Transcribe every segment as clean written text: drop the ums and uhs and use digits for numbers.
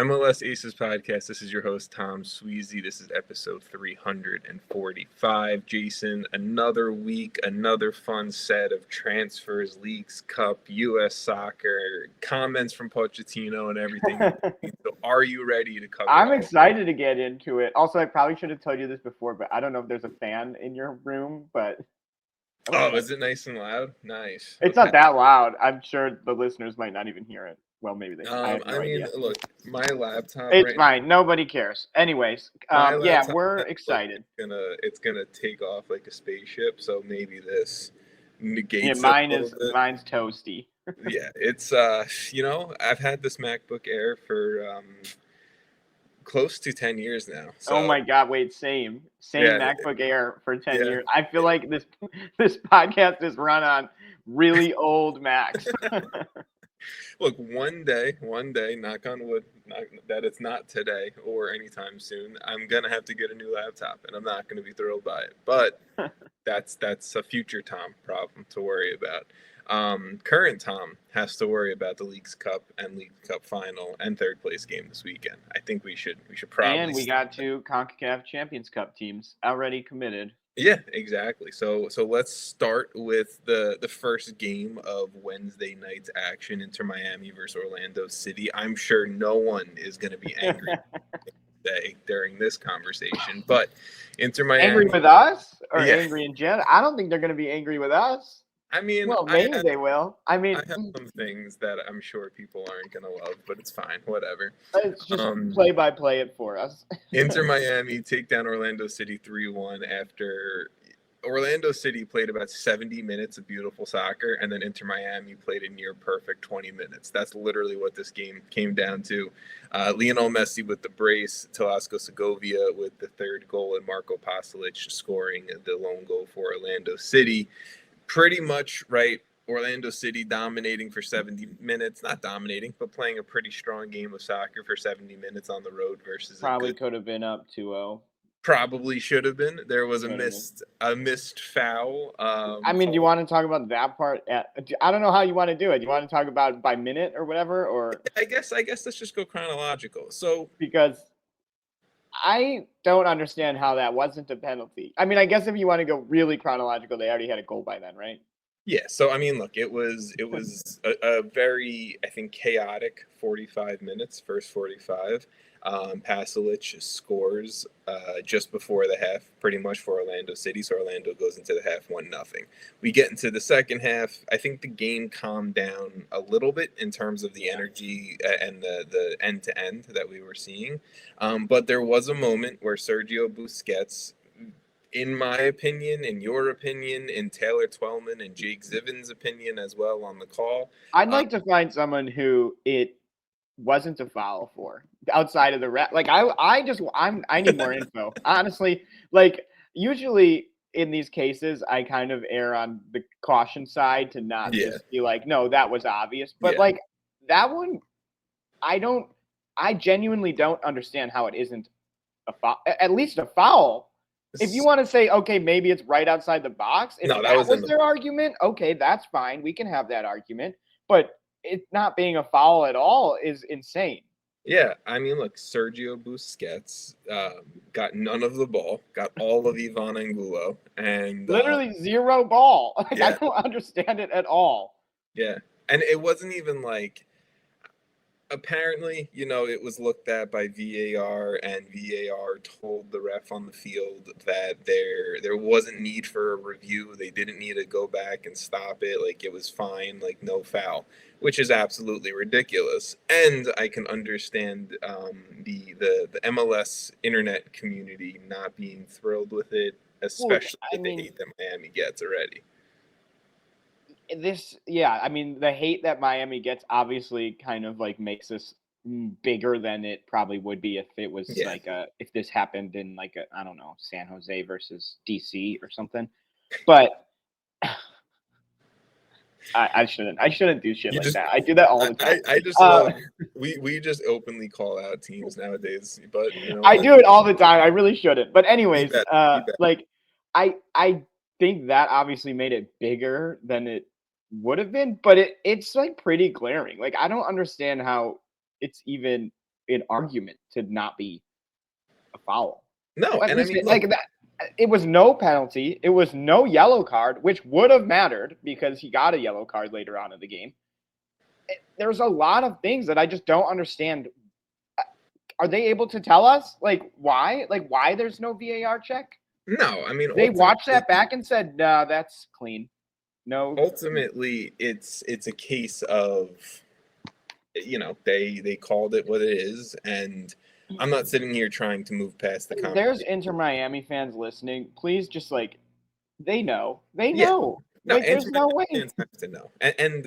MLS Aces Podcast. This is your host, Tom Sweezy. This is episode 345. Jason, another week, another fun set of transfers, Leagues Cup, U.S. soccer, comments from Pochettino and everything. So are you ready to cover I'm excited to get into it. Also, I probably should have told you this before, but I don't know if there's a fan in your room, but... Oh, is it nice and loud? Nice. It's not that loud. I'm sure the listeners might not even hear it. Well, maybe they. I have no idea. Look, my laptop. It's fine. Nobody cares. Anyways, yeah, we're excited. It's gonna take off like a spaceship. So maybe this negates. Yeah, mine's toasty. Yeah, it's I've had this MacBook Air for close to 10 years now. So. Oh my God! Wait, same MacBook Air for 10 years. I feel like this podcast is run on really old Macs. Look, one day, knock on wood, that it's not today or anytime soon, I'm going to have to get a new laptop, and I'm not going to be thrilled by it. But that's a future Tom problem to worry about. Current Tom has to worry about the Leagues Cup and League Cup final and third place game this weekend. I think we should probably. And we got two CONCACAF Champions Cup teams already committed. Yeah, exactly. So let's start with the first game of Wednesday night's action, Inter Miami versus Orlando City. I'm sure no one is going to be angry today during this conversation, but Inter Miami angry with us or angry in general? I don't think they're going to be angry with us. I mean, well, maybe they will. I have some things that I'm sure people aren't going to love, but it's fine. Whatever. It's just play-by-play it for us. Inter Miami take down Orlando City 3-1 after Orlando City played about 70 minutes of beautiful soccer, and then Inter Miami played a near-perfect 20 minutes. That's literally what this game came down to. Lionel Messi with the brace, Telasco Segovia with the third goal, and Marco Pasalic scoring the lone goal for Orlando City. Pretty much, right, Orlando City dominating for 70 minutes. Not dominating, but playing a pretty strong game of soccer for 70 minutes on the road versus probably could have been up 2-0. Probably should have been. There was a missed foul. Do you want to talk about that part? I don't know how you want to do it. Do you want to talk about by minute or whatever? Or I guess let's just go chronological. So because I don't understand how that wasn't a penalty. I guess if you want to go really chronological, they already had a goal by then, right? Yeah. So look, it was a very, I think, chaotic 45 minutes. First 45. Pasalic scores just before the half, pretty much for Orlando City. So Orlando goes into the half 1-0. We get into the second half. I think the game calmed down a little bit in terms of the energy and the end to end that we were seeing. But there was a moment where Sergio Busquets, in my opinion, in your opinion, in Taylor Twellman and Jake Zivin's opinion as well on the call. I'd like to find someone who it wasn't a foul for outside of the ref. Like I need more info. Honestly, like usually in these cases, I kind of err on the caution side to not just be like, no, that was obvious. But like that one, I genuinely don't understand how it isn't a foul, at least a foul. If you want to say, okay, maybe it's right outside the box. If that was their argument, okay, that's fine. We can have that argument. But it not being a foul at all is insane. Yeah, look, Sergio Busquets got none of the ball, got all of Ivan Angulo, and literally zero ball. I don't understand it at all. Yeah, and it wasn't even like. Apparently, it was looked at by VAR, and VAR told the ref on the field that there wasn't need for a review. They didn't need to go back and stop it. Like, it was fine, like no foul, which is absolutely ridiculous. And I can understand the MLS internet community not being thrilled with it, especially the hate that Miami gets already. The hate that Miami gets obviously kind of like makes this bigger than it probably would be if it was if this happened in I don't know, San Jose versus DC or something. But I shouldn't do shit that. I do that all the time. I just love, we just openly call out teams nowadays, but I do it all the time. I really shouldn't. But anyways, I think that obviously made it bigger than it would have been, but it's like pretty glaring. Like I don't understand how it's even an argument to not be a foul. No, At and I least mean, like that. It was no penalty. It was no yellow card, which would have mattered because he got a yellow card later on in the game. There's a lot of things that I just don't understand. Are they able to tell us why there's no VAR check? no, I mean, They watched that back and said, "Nah, that's clean." No. Ultimately, it's a case of, they called it what it is, and I'm not sitting here trying to move past the conversation. There's Inter Miami fans listening. Please just they know. They Yeah. know. No, There's no way. To know.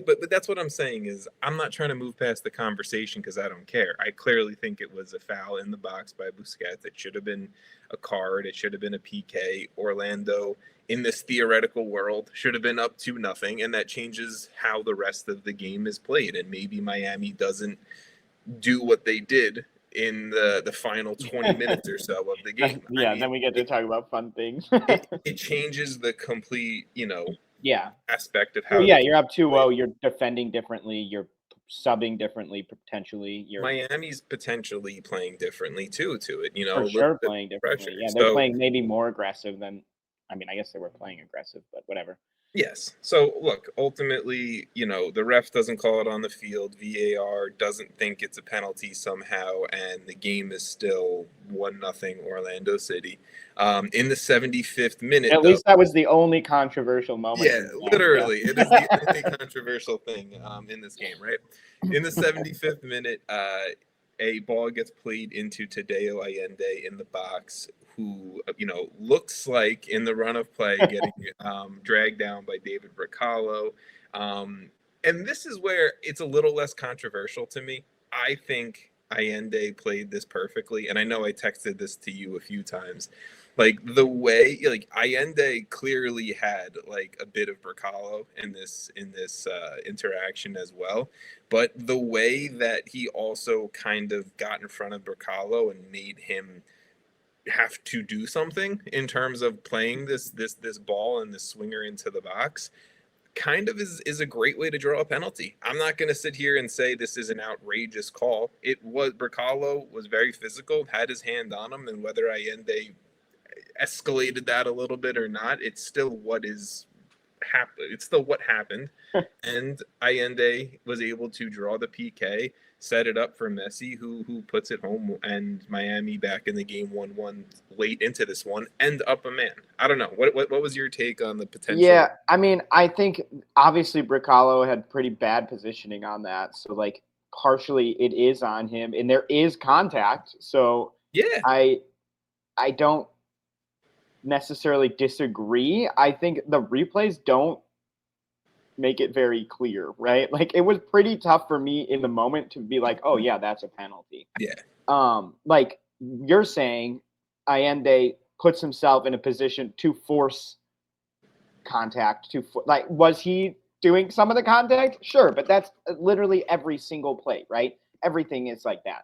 But that's what I'm saying is I'm not trying to move past the conversation because I don't care. I clearly think it was a foul in the box by Busquets. It should have been a card. It should have been a PK. Orlando, in this theoretical world, should have been up 2-0, and that changes how the rest of the game is played. And maybe Miami doesn't do what they did in the final 20 minutes or so of the game. Yeah, then we get to talk about fun things. it changes the complete, yeah, aspect of how. Well, yeah, you're up 2-0. You're defending differently. You're subbing differently potentially. Miami's potentially playing differently too. To it, for sure playing differently. Pressure. Yeah, they're playing maybe more aggressive than. I mean, I guess they were playing aggressive, but whatever. Yes. So look, ultimately, the ref doesn't call it on the field. VAR doesn't think it's a penalty somehow, and the game is still 1-0 Orlando City. In the 75th minute, at least that was the only controversial moment. Yeah, literally, it is the only controversial thing in this game, right? In the 75th minute, a ball gets played into Tadeo Allende in the box, who looks like in the run of play getting dragged down by David Bracalo. And this is where it's a little less controversial to me. I think Allende played this perfectly, and I know I texted this to you a few times. The way Allende clearly had a bit of Bracalo in this interaction as well, but the way that he also kind of got in front of Bracalo and made him have to do something in terms of playing this ball and this swinger into the box kind of is a great way to draw a penalty. I'm not going to sit here and say this is an outrageous call. Bracalo was very physical, had his hand on him, and whether Allende escalated that a little bit or not, it's still what happened. And Allende was able to draw the PK, set it up for Messi, who puts it home, and Miami back in the game 1-1 late into this one, and up a man. I don't know. What was your take on the potential? Yeah, I mean, I think obviously Bracalo had pretty bad positioning on that, so partially it is on him, and there is contact. So yeah, I don't necessarily disagree. I think the replays don't make it very clear, right? It was pretty tough for me in the moment to be oh yeah, that's a penalty. Yeah. You're saying Allende puts himself in a position to force contact was he doing some of the contact? Sure, but that's literally every single play, right? Everything is like that.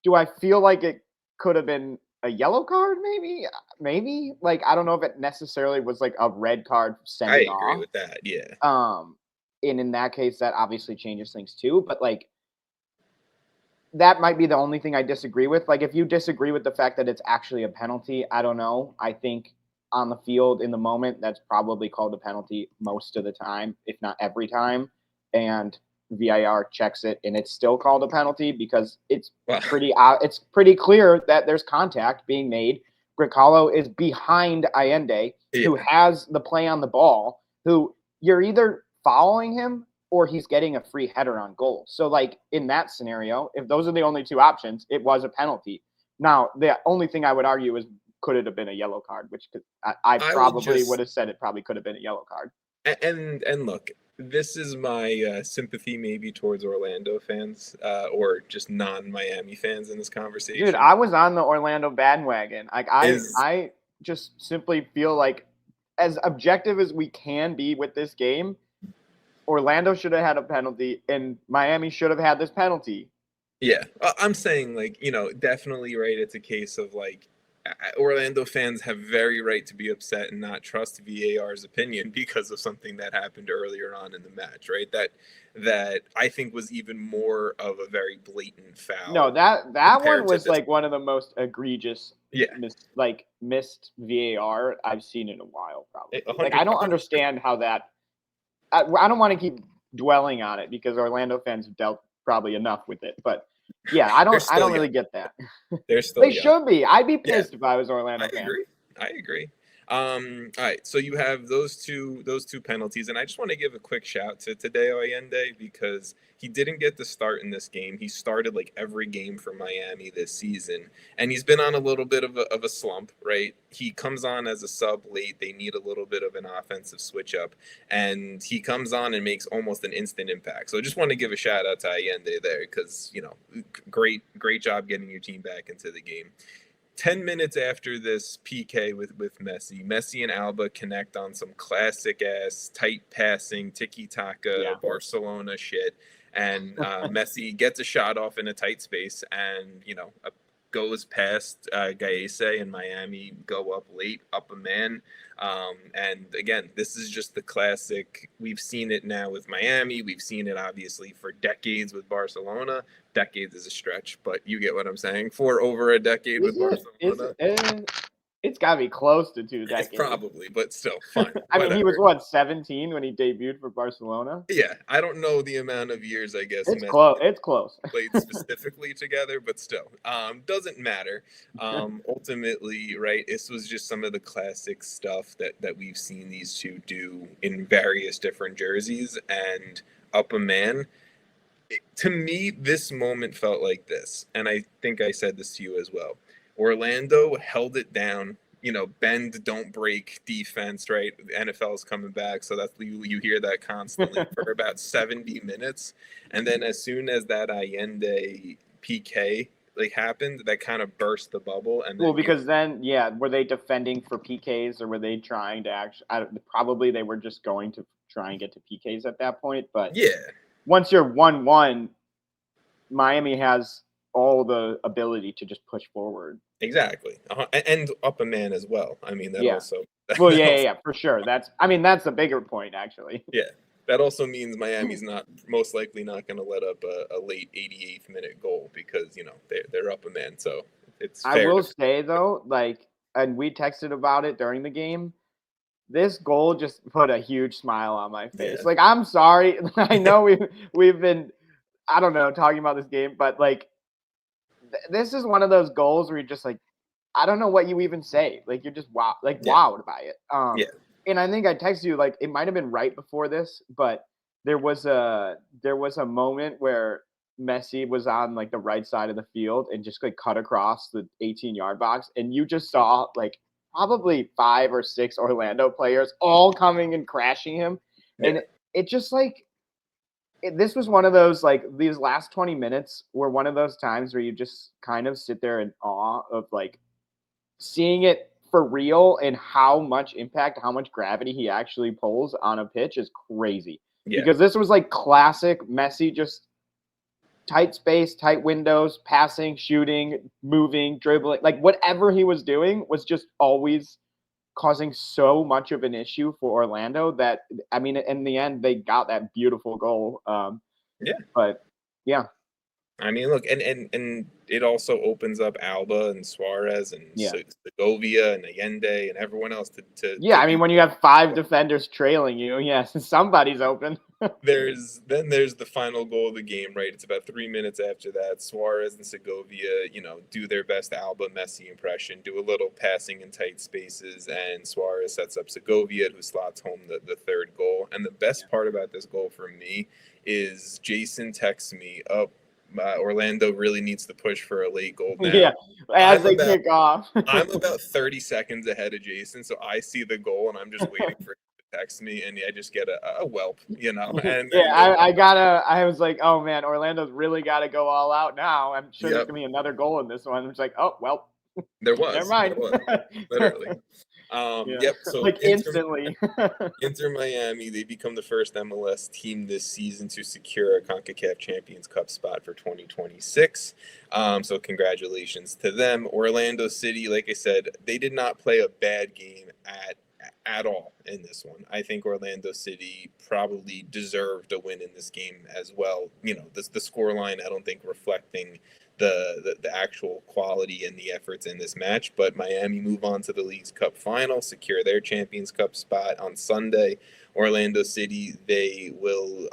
Do I feel like it could have been a yellow card? Maybe. I don't know if it necessarily was a red card sending off. I agree with that. Yeah. And in that case, that obviously changes things too. But that might be the only thing I disagree with. If you disagree with the fact that it's actually a penalty, I don't know. I think on the field in the moment, that's probably called a penalty most of the time, if not every time. And VAR checks it, and it's still called a penalty because it's pretty clear that there's contact being made. Bracalo is behind Allende, who has the play on the ball, who you're either following him or he's getting a free header on goal. So, in that scenario, if those are the only two options, it was a penalty. Now, the only thing I would argue is could it have been a yellow card, which I probably would have said it probably could have been a yellow card. And look, this is my sympathy maybe towards Orlando fans or just non-Miami fans in this conversation. Dude, I was on the Orlando bandwagon. I just simply feel as objective as we can be with this game, Orlando should have had a penalty and Miami should have had this penalty. Yeah, I'm saying definitely right. It's a case of Orlando fans have very right to be upset and not trust VAR's opinion because of something that happened earlier on in the match, right? That I think was even more of a very blatant foul. No, that one was like one of the most egregious, missed VAR I've seen in a while. Probably, like I don't understand how that. I don't want to keep dwelling on it because Orlando fans have dealt probably enough with it, but. Yeah, I don't really get that. They should be. I'd be pissed if I was Orlando fan. I agree. All right, so you have those two penalties, and I just want to give a quick shout to Tadeo Allende because he didn't get the start in this game. He started like every game for Miami this season, and he's been on a little bit of a slump, right? He comes on as a sub late. They need a little bit of an offensive switch up, and he comes on and makes almost an instant impact. So I just want to give a shout out to Allende there because, great job getting your team back into the game. 10 minutes after this PK with Messi and Alba connect on some classic-ass tight passing, tiki-taka, Barcelona shit. And Messi gets a shot off in a tight space and, goes past Gaese, and Miami go up late, up a man. And again, this is just the classic. We've seen it now with Miami. We've seen it obviously for decades with Barcelona. Decades is a stretch, but you get what I'm saying. For over a decade with Barcelona. It's got to be close to 2 decades. It's probably, but still, fine. I mean, he was 17 when he debuted for Barcelona? Yeah, I don't know the amount of years, I guess. It's close. It's close. Played specifically together, but still. Doesn't matter. Ultimately, right, this was just some of the classic stuff that we've seen these two do in various different jerseys and up a man. To me, this moment felt like this, and I think I said this to you as well. Orlando held it down, bend, don't break defense, right? The NFL is coming back, so that's you hear that constantly for about 70 minutes. And then as soon as that Allende PK happened, that kind of burst the bubble. And then, because then, were they defending for PKs or were they trying to probably they were just going to try and get to PKs at that point. But once you're 1-1, Miami has all the ability to just push forward. Exactly. And up a man as well. I mean, that also. For sure. That's the bigger point, actually. Yeah. That also means Miami's most likely not going to let up a late 88th minute goal because, they're up a man. So it's fair. I will say, though, and we texted about it during the game, this goal just put a huge smile on my face. Yeah. I'm sorry. I know we've been, I don't know, talking about this game, but this is one of those goals where you're just I don't know what you even say. You're just wowed by it. And I think I texted you it might have been right before this, but there was a moment where Messi was on the right side of the field and just cut across the 18-yard box, and you just saw probably 5 or 6 Orlando players all coming and crashing him, and it just this was one of those these last 20 minutes were one of those times where you just kind of sit there in awe of seeing it for real and how much impact, how much gravity he actually pulls on a pitch is crazy. Because this was classic Messi, just tight space, tight windows, passing, shooting, moving, dribbling, whatever he was doing was just always causing so much of an issue for Orlando that, in the end, they got that beautiful goal. But I mean, look, and it also opens up Alba and Suarez and Segovia and Allende and everyone else to when you have 5 defenders trailing you, somebody's open. There's the final goal of the game, right? It's about 3 minutes after that. Suarez and Segovia, do their best Alba Messi impression, do a little passing in tight spaces, and Suarez sets up Segovia, who slots home the third goal. And the best part about this goal for me is Jason texts me, Orlando really needs to push for a late goal now. As they kick off. I'm about 30 seconds ahead of Jason, so I see the goal, and I'm just waiting for him to text me, and I just get a whelp, And I was like, oh man, Orlando's really got to go all out now. I'm sure there's gonna be another goal in this one. It's oh well. There was. Never mind. There was. Literally. Yeah. Yep. So Like instantly. Inter Miami, they become the first MLS team this season to secure a CONCACAF Champions Cup spot for 2026. So congratulations to them. Orlando City, like I said, they did not play a bad game at all in this one. I think Orlando City probably deserved a win in this game as well. You know, the scoreline, I don't think reflecting the actual quality and the efforts in this match. But Miami move on to the League's Cup final, secure their Champions Cup spot on Sunday. Orlando City, they will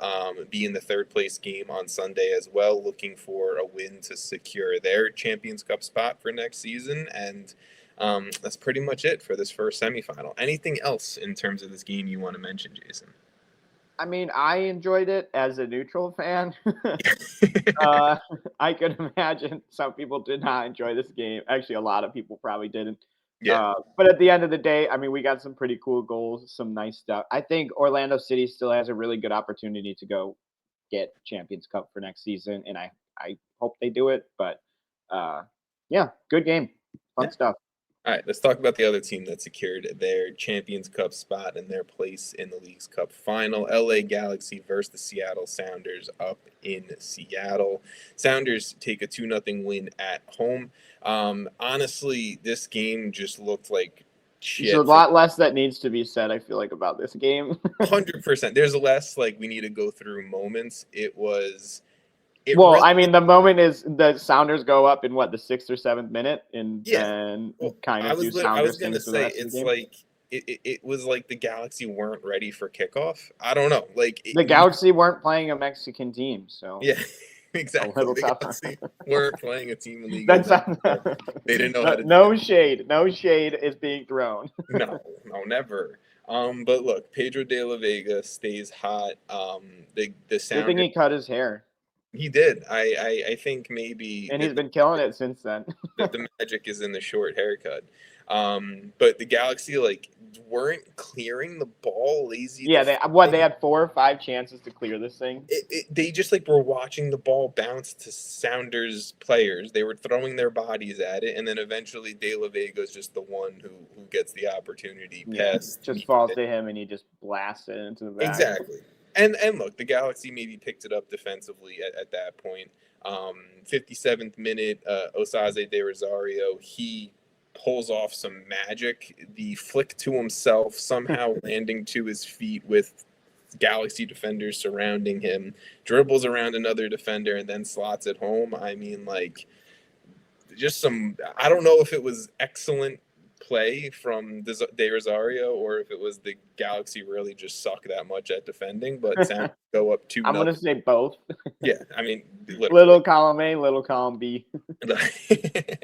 be in the third place game on Sunday as well, looking for a win to secure their Champions Cup spot for next season. And that's pretty much it for this first semifinal. Anything else in terms of this game you want to mention, Jason? I mean, I enjoyed it as a neutral fan. I could imagine some people did not enjoy this game. Actually, a lot of people probably didn't. Yeah. But at the end of the day, I mean, we got some pretty cool goals, some nice stuff. I think Orlando City still has a really good opportunity to go get Champions Cup for next season, and I hope they do it. But yeah, good game, fun stuff. All right, let's talk about the other team that secured their Champions Cup spot and their place in the League's Cup final. LA Galaxy versus the Seattle Sounders up in Seattle. Sounders take a 2-0 win at home. Honestly, this game just looked like shit. There's a lot less that needs to be said, I feel like, about this game. 100%. There's less, like, we need to go through moments. I mean, the moment is the Sounders go up in the 6th or 7th minute, and kind of do Sounders I was going to things for the say, rest of the it's game. like it was like the Galaxy weren't ready for kickoff. I don't know. Like the Galaxy weren't playing a Mexican team, so yeah, exactly. A little the tougher. Galaxy weren't playing a team in League. They didn't know how to. No shade. No shade is being thrown. No, never. But look, Pedro de la Vega stays hot. The Good Sounders. thing he cut his hair. He did. I think maybe. And he's been killing it since then. The magic is in the short haircut. But the Galaxy weren't clearing the ball lazy. Yeah, they had 4 or 5 chances to clear this thing. They just were watching the ball bounce to Sounders players. They were throwing their bodies at it, and then eventually De La Vega is just the one who gets the opportunity. Just falls to him, and he just blasts it into the back. Exactly. And look, the Galaxy maybe picked it up defensively at that point. 57th minute, Osaze de Rosario, he pulls off some magic. The flick to himself, somehow landing to his feet with Galaxy defenders surrounding him, dribbles around another defender, and then slots it home. I mean, just I don't know if it was excellent play from De Rosario or if it was the Galaxy really just suck that much at defending, but Sounders go up 2-0. I'm going to say both. Yeah, I mean, literally. Little column A, little column B. The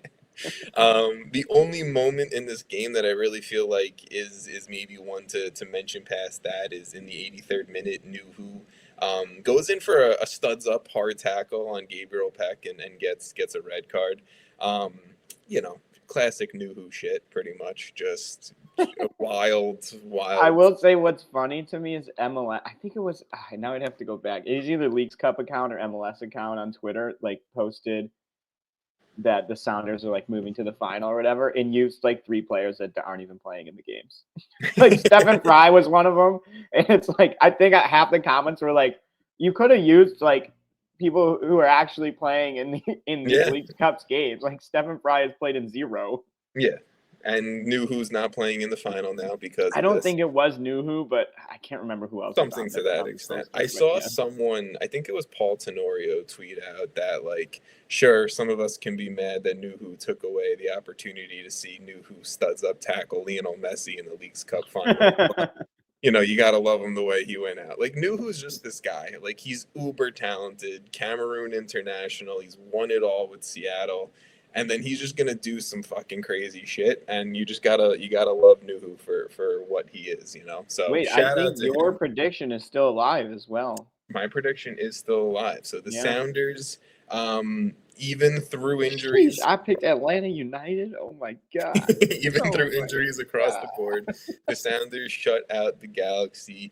only moment in this game that I really feel like is maybe one to mention past that is in the 83rd minute. Nuhu goes in for a studs up hard tackle on Gabriel Peck and gets a red card. Classic Nuhu shit, pretty much. Just a wild. I will say what's funny to me is MLS. I think it was. Now I'd have to go back. It was either Leagues Cup account or MLS account on Twitter, posted that the Sounders are moving to the final or whatever, and used 3 players that aren't even playing in the games. Stephen Fry was one of them, and it's I think half the comments were you could have used people who are actually playing in the League Cup's games. Stephen Fry has played in 0. Yeah, and Nuhu's not playing in the final now because I don't think it was Nuhu, but I can't remember who else. Something to that extent. I saw someone, I think it was Paul Tenorio, tweet out that sure, some of us can be mad that Nuhu took away the opportunity to see Nuhu studs up tackle Lionel Messi in the Leagues Cup final. You got to love him the way he went out. Nuhu's just this guy. He's uber talented, Cameroon international. He's won it all with Seattle. And then he's just going to do some fucking crazy shit. And you gotta love Nuhu for what he is, So wait, I think your prediction is still alive as well. My prediction is still alive. So the Sounders, even through Sheesh, injuries. I picked Atlanta United. Oh my god! Even Oh through my injuries across the God. board, the Sounders shut out the Galaxy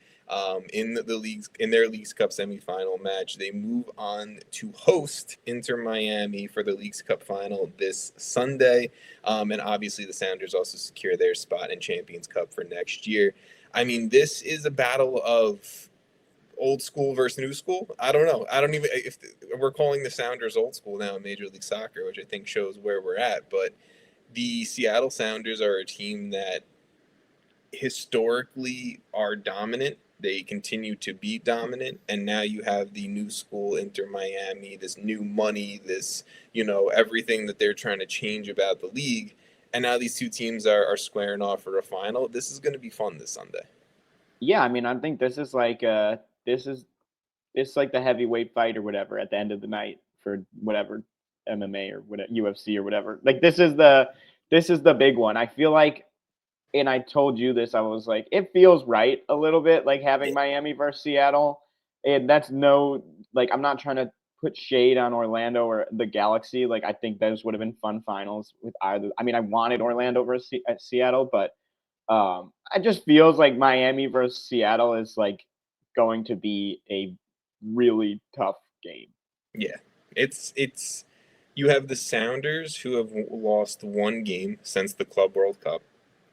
in their Leagues Cup semifinal match. They move on to host Inter Miami for the Leagues Cup final this Sunday, and obviously the Sounders also secure their spot in Champions Cup for next year. I mean, this is a battle of old school versus new school. I don't know. I don't even if we're calling the Sounders old school now in Major League Soccer, which I think shows where we're at. But the Seattle Sounders are a team that historically are dominant. They continue to be dominant, and now you have the new school Inter Miami, this new money, this everything that they're trying to change about the league. And now these two teams are squaring off for a final. This is going to be fun this Sunday. Yeah, I mean, I think this is like the heavyweight fight or whatever at the end of the night for whatever MMA or whatever UFC or whatever. Like this is the big one. I feel like, and I told you this, I was like, it feels right a little bit like having Miami versus Seattle, and that's like I'm not trying to put shade on Orlando or the Galaxy. Like I think those would have been fun finals with either. I mean, I wanted Orlando versus Seattle, but it just feels like Miami versus Seattle is like going to be a really tough game. Yeah, it's you have the Sounders who have lost one game since the Club World Cup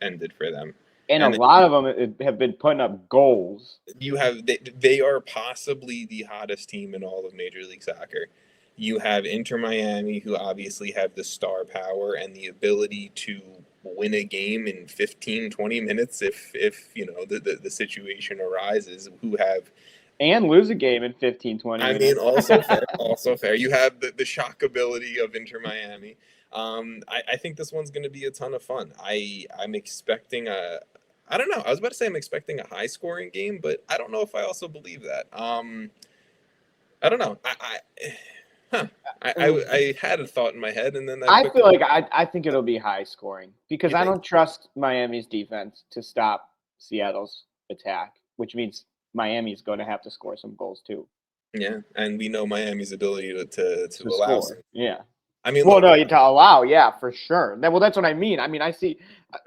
ended for them, and a lot of them have been putting up goals. You have they are possibly the hottest team in all of Major League Soccer. You have Inter Miami, who obviously have the star power and the ability to win a game in 15, 20 minutes if the situation arises, who have and lose a game in 15, 20 minutes. I mean, also fair. You have the shock ability of Inter Miami. I think this one's going to be a ton of fun. I'm expecting I don't know. I was about to say I'm expecting a high scoring game, but I don't know if I also believe that. I don't know. I had a thought in my head, and then I feel like I think it'll be high scoring because I don't trust Miami's defense to stop Seattle's attack, which means Miami's going to have to score some goals too. Yeah, and we know Miami's ability to allow. Yeah. I mean, well, no, to allow, yeah, for sure. Well, that's what I mean. I mean, I see.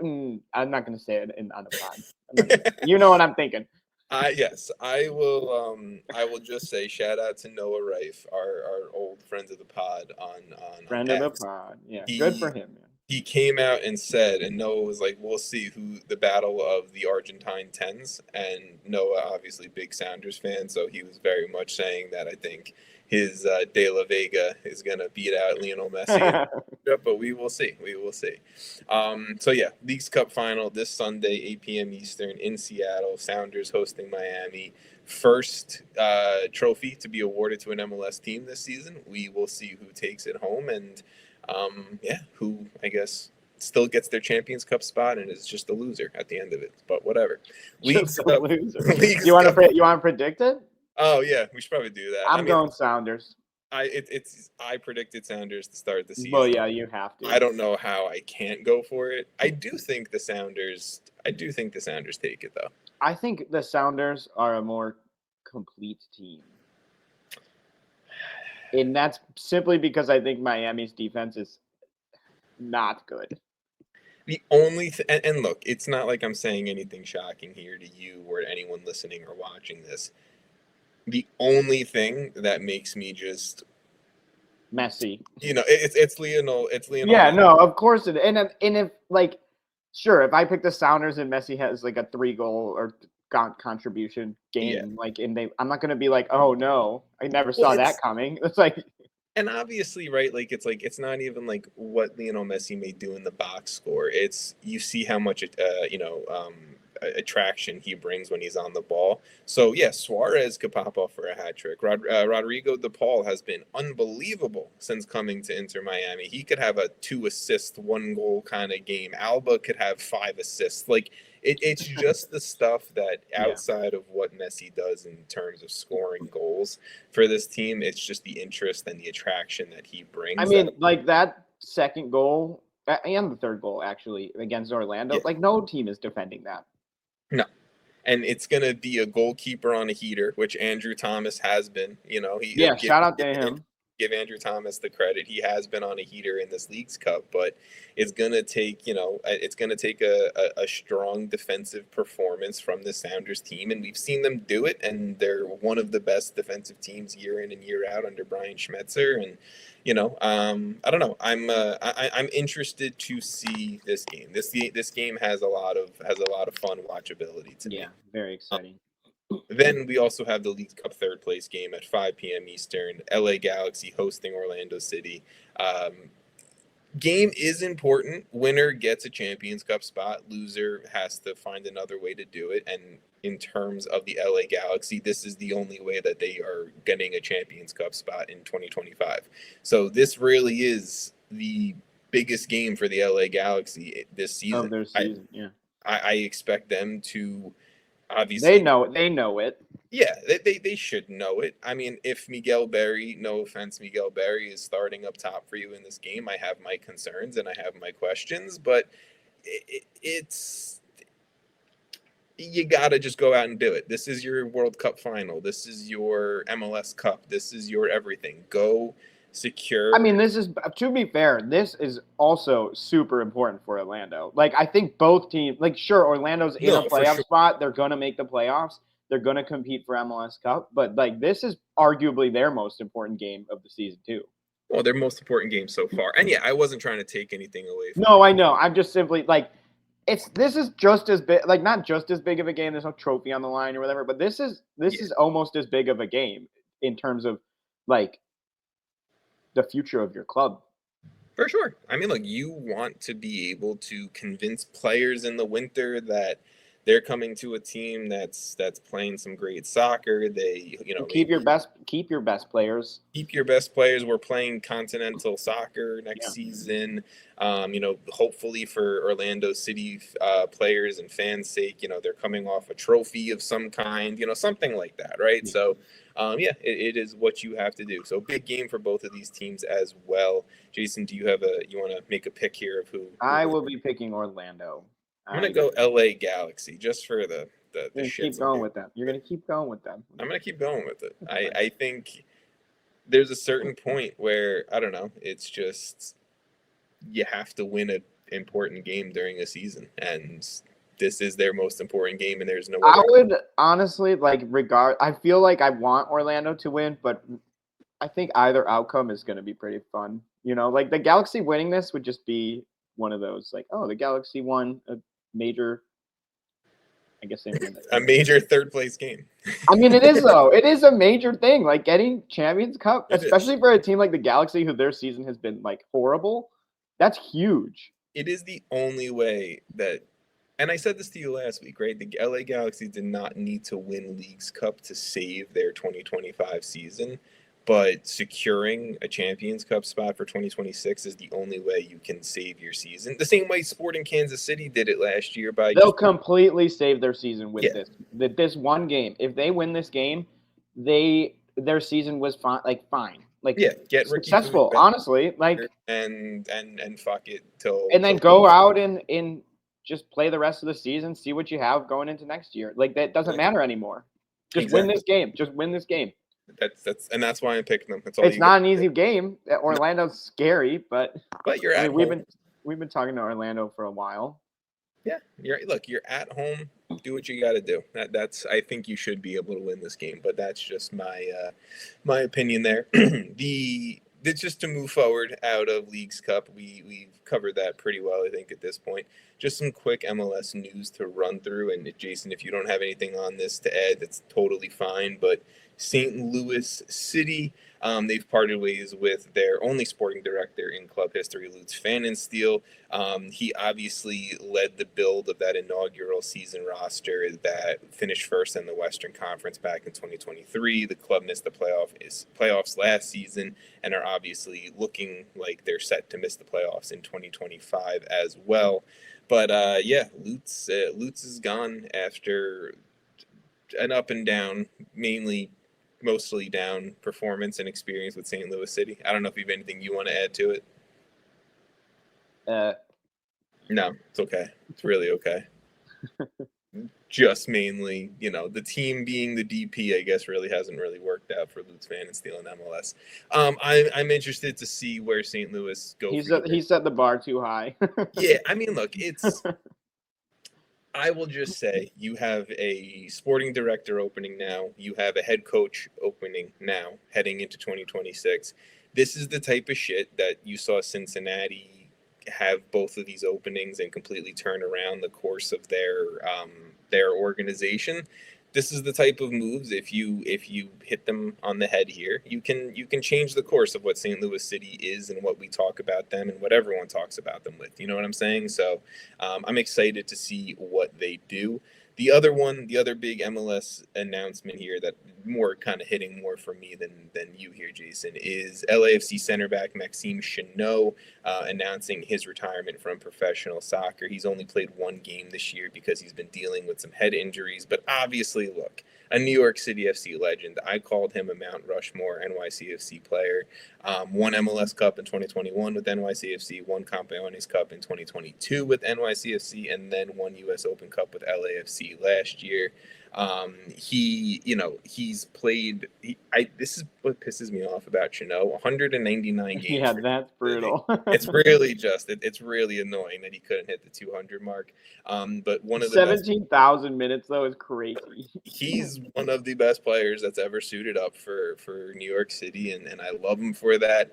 I'm not going to say it on the pod. You know what I'm thinking. Yes, I will. I will just say shout out to Noah Reif, our old friends of the pod friend of the pod. Yeah, good for him. Man. He came out and said, and Noah was like, "We'll see who the battle of the Argentine tens." And Noah, obviously, big Sounders fan, so he was very much saying that I think his De La Vega is gonna beat out Lionel Messi. But we will see. We will see. So yeah, Leagues Cup final this Sunday, 8 p.m. Eastern in Seattle. Sounders hosting Miami. First trophy to be awarded to an MLS team this season. We will see who takes it home and who I guess still gets their Champions Cup spot and is just a loser at the end of it. But whatever. Leagues Cup. You want to predict it? Oh yeah, we should probably do that. I'm going Sounders. I predicted Sounders to start the season. Well, yeah, you have to. I don't know how I can't go for it. I do think the Sounders take it though. I think the Sounders are a more complete team. And that's simply because I think Miami's defense is not good. The only and look, it's not like I'm saying anything shocking here to you or to anyone listening or watching this. The only thing that makes me just Messi. It's Lionel. It's Lionel. Yeah, no, of course it. And if like, sure, if I pick the Sounders and Messi has like a 3-goal or contribution game, I'm not gonna be like, oh no, I never saw that coming. It's like, and obviously, right? Like it's not even like what Lionel Messi may do in the box score. It's you see how much attraction he brings when he's on the ball. So yeah, Suarez could pop off for a hat trick. Rodrigo De Paul has been unbelievable since coming to Inter Miami. He could have a 2-assist, 1-goal kind of game. Alba could have 5 assists. Like it's just the stuff that outside of what Messi does in terms of scoring goals for this team, it's just the interest and the attraction that he brings. I mean, like that second goal and the third goal actually against Orlando, like no team is defending that. No. And it's going to be a goalkeeper on a heater, which Andrew Thomas has been. Shout out to him. give Andrew Thomas the credit. He has been on a heater in this Leagues Cup, but it's gonna take a strong defensive performance from the Sounders team, and we've seen them do it. And they're one of the best defensive teams year in and year out under Brian Schmetzer. And I don't know. I'm interested to see this game. This game has a lot of fun watchability to me. Yeah, very exciting. Then we also have the League Cup third place game at 5 p.m. Eastern. LA Galaxy hosting Orlando City. Game is important. Winner gets a Champions Cup spot. Loser has to find another way to do it. And in terms of the LA Galaxy, this is the only way that they are getting a Champions Cup spot in 2025. So this really is the biggest game for the LA Galaxy this season. Of their season, I expect them to. Obviously, they know it. Yeah, they should know it. I mean, if Miguel Berry, no offense, Miguel Berry is starting up top for you in this game, I have my concerns and I have my questions, but it's you got to just go out and do it. This is your World Cup final. This is your MLS Cup. This is your everything. Go secure. I mean, this is, to be fair, this is also super important for Orlando. Like, I think both teams, like, sure, Orlando's in a playoff spot. They're going to make the playoffs. They're going to compete for MLS Cup. But, like, this is arguably their most important game of the season, too. Well, their most important game so far. And, yeah, I wasn't trying to take anything away from No, I know. I'm just simply, like, this is just as big, like, not just as big of a game. There's no trophy on the line or whatever. But this is almost as big of a game in terms of, like, the future of your club. For sure. I mean, look, you want to be able to convince players in the winter that they're coming to a team that's playing some great soccer. They, keep your best players. Keep your best players. We're playing continental soccer next season. Hopefully for Orlando City players and fans' sake, they're coming off a trophy of some kind, something like that, right? Yeah. So, it is what you have to do. So big game for both of these teams as well. Jason, do you want to make a pick here of who? I will be picking Orlando. I'm going to go LA Galaxy just for the keep going with them. You're going to keep going with them. I'm going to keep going with it. I think there's a certain point where, I don't know, it's just you have to win an important game during a season. And this is their most important game, and there's no way. I would honestly, I feel like I want Orlando to win, but I think either outcome is going to be pretty fun. Like the Galaxy winning this would just be one of those, like, oh, the Galaxy won a major, I guess a major third place game. I mean, it is though. It is a major thing, like getting Champions Cup, especially for a team like the Galaxy, who their season has been like horrible. That's huge. It is the only way that, and I said this to you last week, right? The LA Galaxy did not need to win Leagues Cup to save their 2025 season. But securing a Champions Cup spot for 2026 is the only way you can save your season. The same way Sporting Kansas City did it last year they'll completely save their season with this. This one game. If they win this game, their season was fine. Like get successful. Honestly, like and fuck it till and then go out and just play the rest of the season. See what you have going into next year. Like that doesn't matter anymore. Just win this game. Just win this game. That's why I'm picking them. It's not an easy game. Orlando's scary, but you're at home. We've been talking to Orlando for a while. Yeah, you're at home. Do what you got to do. I think you should be able to win this game, but that's just my opinion there. Just to move forward out of Leagues Cup, we've covered that pretty well, I think, at this point. Just some quick MLS news to run through, and Jason, if you don't have anything on this to add, that's totally fine. But St. Louis City, they've parted ways with their only sporting director in club history, Lutz Pfannenstiel. He obviously led the build of that inaugural season roster that finished first in the Western Conference back in 2023. The club missed the playoffs last season and are obviously looking like they're set to miss the playoffs in 2025 as well. But Lutz is gone after an up and down, mostly down performance and experience with St. Louis City. I don't know if you have anything you want to add to it. No, it's okay. It's really okay. just mainly, the team being the DP, I guess, really hasn't really worked out for Lutz Pfannenstiel in MLS. I'm interested to see where St. Louis go. He set the bar too high. Yeah, I mean, look, I will just say you have a sporting director opening now. You have a head coach opening now, heading into 2026. This is the type of shit that you saw Cincinnati have both of these openings and completely turn around the course of their organization. This is the type of moves, if you hit them on the head here, you can change the course of what St. Louis City is and what we talk about them and what everyone talks about them with. You know what I'm saying? So I'm excited to see what they do. The other big MLS announcement here that more kind of hitting more for me than you here, Jason, is LAFC center back Maxime Chanot announcing his retirement from professional soccer. He's only played one game this year because he's been dealing with some head injuries. But obviously, look, a New York City FC legend. I called him a Mount Rushmore NYCFC player. Won MLS Cup in 2021 with NYCFC, won Campeones Cup in 2022 with NYCFC, and then won US Open Cup with LAFC last year. He's played. This is what pisses me off about Chanot. 199 games. Yeah, that's brutal. It's really it's really annoying that he couldn't hit the 200 mark. But one of the 17,000 minutes though is crazy. He's one of the best players that's ever suited up for New York City, and I love him for that.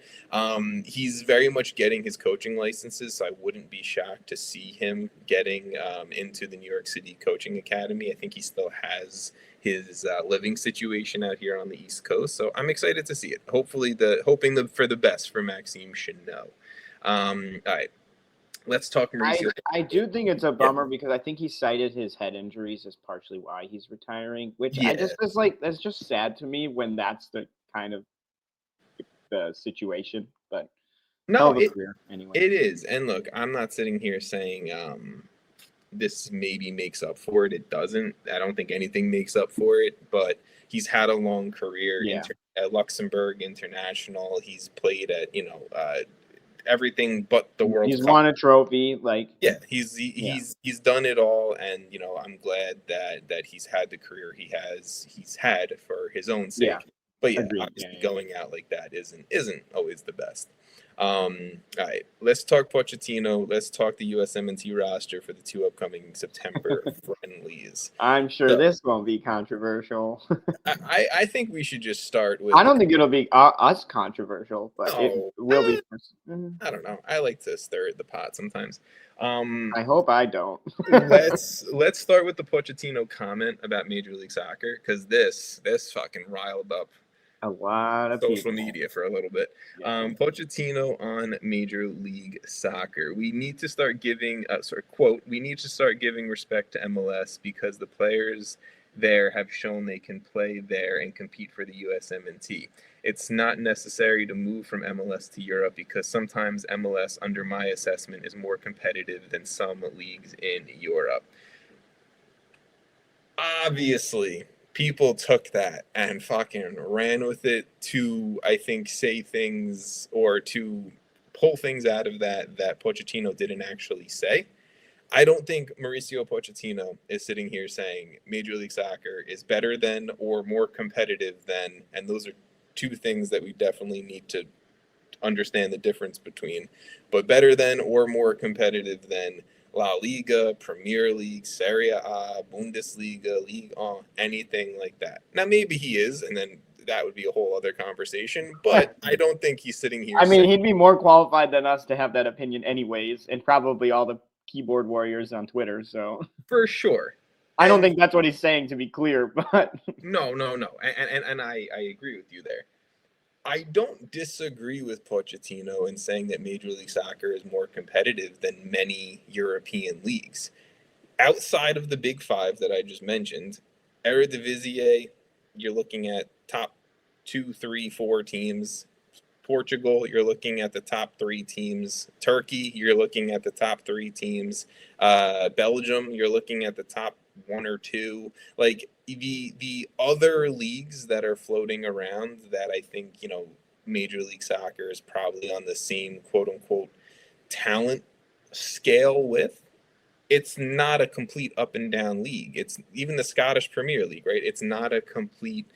He's very much getting his coaching licenses, so I wouldn't be shocked to see him getting into the New York City Coaching Academy. I think he still has his living situation out here on the East Coast, so I'm excited to see it. Hoping for the best for Maxime Chanot. All right. Let's talk Mauricio. I do think it's a bummer because I think he cited his head injuries as partially why he's retiring, which I just is that's just sad to me when that's the kind of the situation. But no, anyway. It is. And look, I'm not sitting here saying this maybe makes up for it. It doesn't. I don't think anything makes up for it, but he's had a long career at Luxembourg International. He's played at, everything but the World Cup. He's won a trophy, he's done it all, and I'm glad that he's had the career he's had for his own sake. Yeah. But obviously going out like that isn't always the best. All right, let's talk Pochettino. Let's talk the USMNT roster for the two upcoming September friendlies. I'm sure this won't be controversial. I think we should just start with. I don't think it'll be us controversial, but it will be. I don't know. I like to stir the pot sometimes. I hope I don't. let's start with the Pochettino comment about Major League Soccer, because this fucking riled up a lot of social media for a little bit. Pochettino on Major League Soccer. We need to start giving quote, we need to start giving respect to MLS because the players there have shown they can play there and compete for the USMNT. It's not necessary to move from MLS to Europe because sometimes MLS, under my assessment, is more competitive than some leagues in Europe. Obviously, people took that and fucking ran with it to, I think, say things or to pull things out of that Pochettino didn't actually say. I don't think Mauricio Pochettino is sitting here saying Major League Soccer is better than or more competitive than, and those are two things that we definitely need to understand the difference between, but better than or more competitive than La Liga, Premier League, Serie A, Bundesliga, Ligue 1, anything like that. Now, maybe he is, and then that would be a whole other conversation, but I don't think he's sitting here. I mean, he'd be more qualified than us to have that opinion anyways, and probably all the keyboard warriors on Twitter, so. For sure. I don't think that's what he's saying, to be clear, but. No. And I agree with you there. I don't disagree with Pochettino in saying that Major League Soccer is more competitive than many European leagues. Outside of the big five that I just mentioned, Eredivisie, you're looking at top 2, 3, 4 teams. Portugal, you're looking at the top 3 teams. Turkey, you're looking at the top 3 teams. Belgium, you're looking at the top 1 or 2. Like the other leagues that are floating around that I think, Major League Soccer is probably on the same quote unquote talent scale with. it's not a complete up and down league. It's even the Scottish Premier League, right? It's not a complete.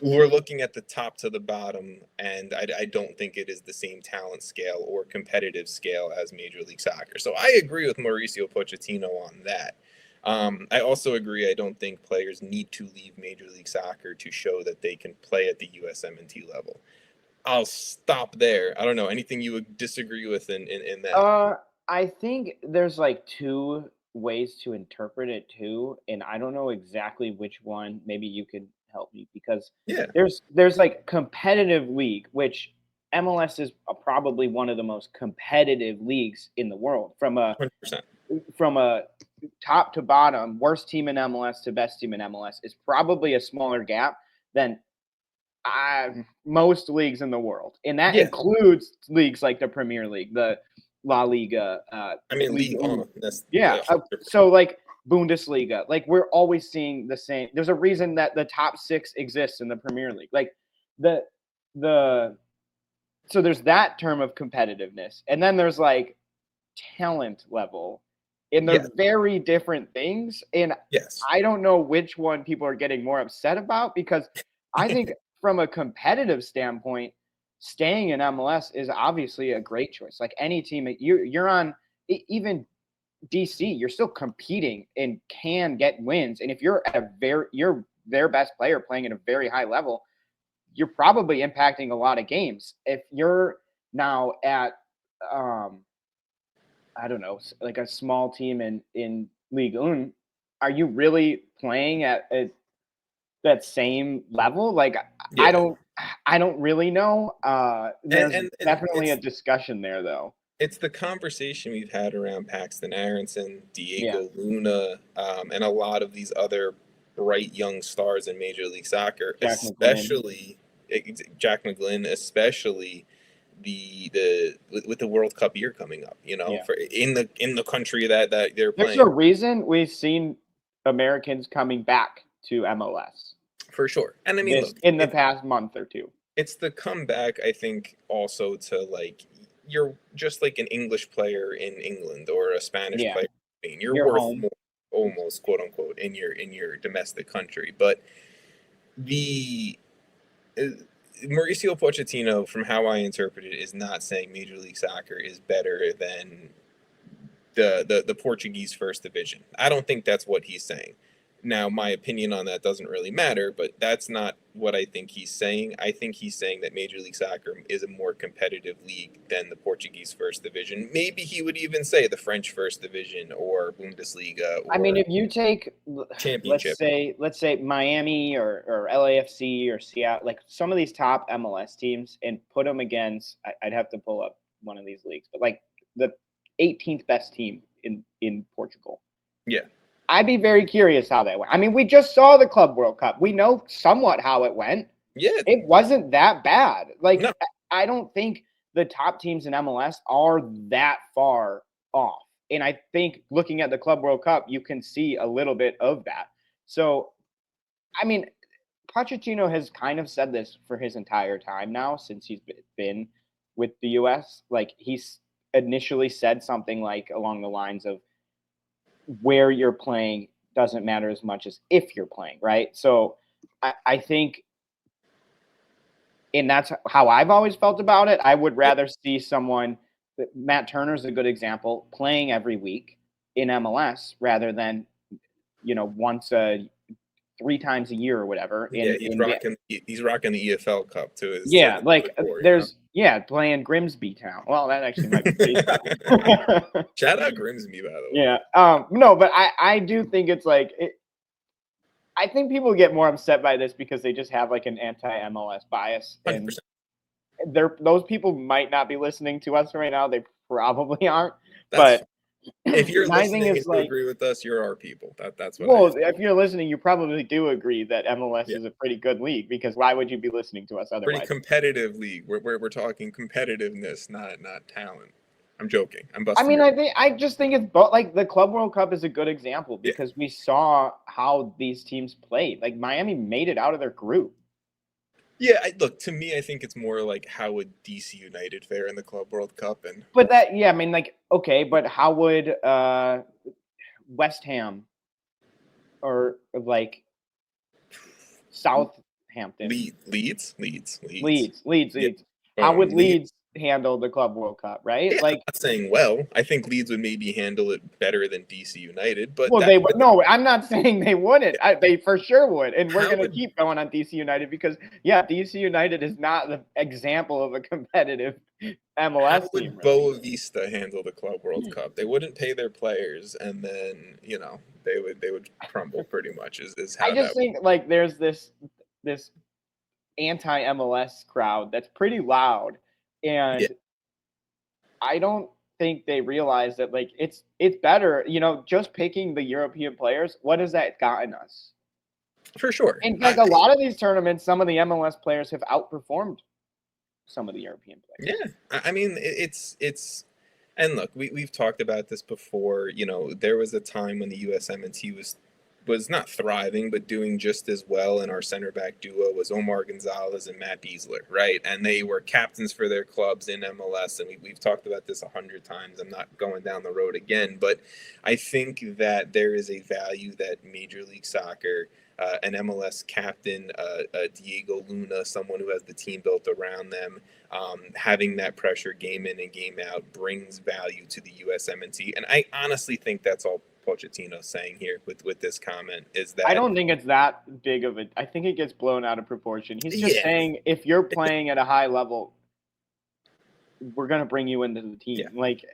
We're looking at the top to the bottom, and I don't think it is the same talent scale or competitive scale as Major League Soccer. So I agree with Mauricio Pochettino on that. I also agree I don't think players need to leave Major League Soccer to show that they can play at the USMNT level. I'll stop there. I don't know. Anything you would disagree with in that? I think there's like two ways to interpret it too, and I don't know exactly which one. Maybe you could help me because Yeah, there's like competitive league, which MLS is probably one of the most competitive leagues in the world 100%. from a top to bottom, worst team in MLS to best team in MLS is probably a smaller gap than most leagues in the world, and that Yeah, includes leagues like the Premier League, the La Liga, I mean, League. That's Yeah, 100%. so like Bundesliga, like we're always seeing the same. There's a reason that the top 6 exists in the Premier League. Like the the so there's that term of competitiveness, and then there's like talent level, and they're Yeah. very different things. And Yes. I don't know which one people are getting more upset about because I think from a competitive standpoint, staying in MLS is obviously a great choice. Like any team, you're on, even DC, you're still competing and can get wins. And if you're you're their best player playing at a very high level, you're probably impacting a lot of games. If you're now at, I don't know, like a small team in Ligue 1, are you really playing at that same level? Like I Yeah. don't I don't really know. There's And definitely a discussion there though. it's the conversation we've had around Paxton Aronson, Yeah. Diego Luna, and a lot of these other bright young stars in Major League Soccer, Jack McGlynn. especially Jack McGlynn, especially with the World Cup year coming up. You know, Yeah. for in the country that they're There's playing. a reason we've seen Americans coming back to MLS For sure. And I mean, look, in the past month or two. it's the comeback, I think, also to like you're just like an English player in England or a Spanish Yeah. player in Spain. You're You're worth home. more, almost quote unquote, in your domestic country. But the Mauricio Pochettino, from how I interpret it, is not saying Major League Soccer is better than the Portuguese first division. I don't think that's what he's saying. Now, my opinion on that doesn't really matter, but that's not what I think he's saying. I think he's saying that Major League Soccer is a more competitive league than the Portuguese first division. Maybe he would even say the French first division or Bundesliga or I mean, if you take, Championship. let's say Miami or LAFC or Seattle, like some of these top MLS teams, and put them against, I'd have to pull up one of these leagues, but like the 18th best team in Portugal. Yeah. I'd be very curious how that went. I mean, we just saw the Club World Cup. We know somewhat how it went. Yeah. It wasn't that bad. Like, No. I don't think the top teams in MLS are that far off. And I think looking at the Club World Cup, you can see a little bit of that. So, I mean, Pochettino has kind of said this for his entire time now since he's been with the US. Like, he's initially said something like along the lines of, where you're playing doesn't matter as much as if you're playing, right? So I think, and that's how I've always felt about it. I would rather see someone, Matt Turner's a good example, playing every week in MLS rather than, once 3 times a year or whatever. He's rocking the EFL Cup too. Yeah, like playing Grimsby Town. Well, that actually might be pretty tough. Shout out Grimsby, by the way. Yeah. No, but I do think it's like I think people get more upset by this because they just have like an anti-MLS bias, and 100%. those people might not be listening to us right now. They probably aren't. But if you're listening and you agree with us, you're our people. That's what. Well, if you're listening, you probably do agree that MLS is a pretty good league, because why would you be listening to us otherwise? Pretty competitive league. We're talking competitiveness, not talent. I'm joking. I'm busting. I mean, I just think it's like the Club World Cup is a good example because we saw how these teams played. Like Miami made it out of their group. Yeah, look, to me, I think it's more like how would DC United fare in the Club World Cup, and But I mean, like, okay, but how would West Ham or like Southampton, Leeds. Yeah, Leeds? How would boom, Leeds. Leeds handle the Club World Cup, right? Yeah, I'm Like, not saying well. I think Leeds would maybe handle it better than DC United, but well, that's they would. No, I'm not saying they wouldn't. They for sure would, and we're how gonna would keep going on DC United because, yeah, DC United is not the example of a competitive how MLS team, would really. Boa Vista handle the Club World Cup? They wouldn't pay their players, and then they would crumble pretty much. Is I how just that. think like there's this anti MLS crowd that's pretty loud, Yeah, and I don't think they realize that like it's better, just picking the European players. What has that gotten us? for sure. In fact, a lot of these tournaments, some of the MLS players have outperformed some of the European players. Yeah, I mean it's and look, we've talked about this before. There was a time when the USMNT was not thriving, but doing just as well. And our center back duo was Omar Gonzalez and Matt Beasler, right? And they were captains for their clubs in MLS. And we've talked about this 100 times. I'm not going down the road again, but I think that there is a value that Major League Soccer, an MLS captain, Diego Luna, someone who has the team built around them, having that pressure game in and game out brings value to the USMNT. And I honestly think that's all Pochettino saying here with this comment is I that don't think it's that big of a. I think it gets blown out of proportion. He's just yeah, saying if you're playing at a high level, we're gonna bring you into the team. yeah, Like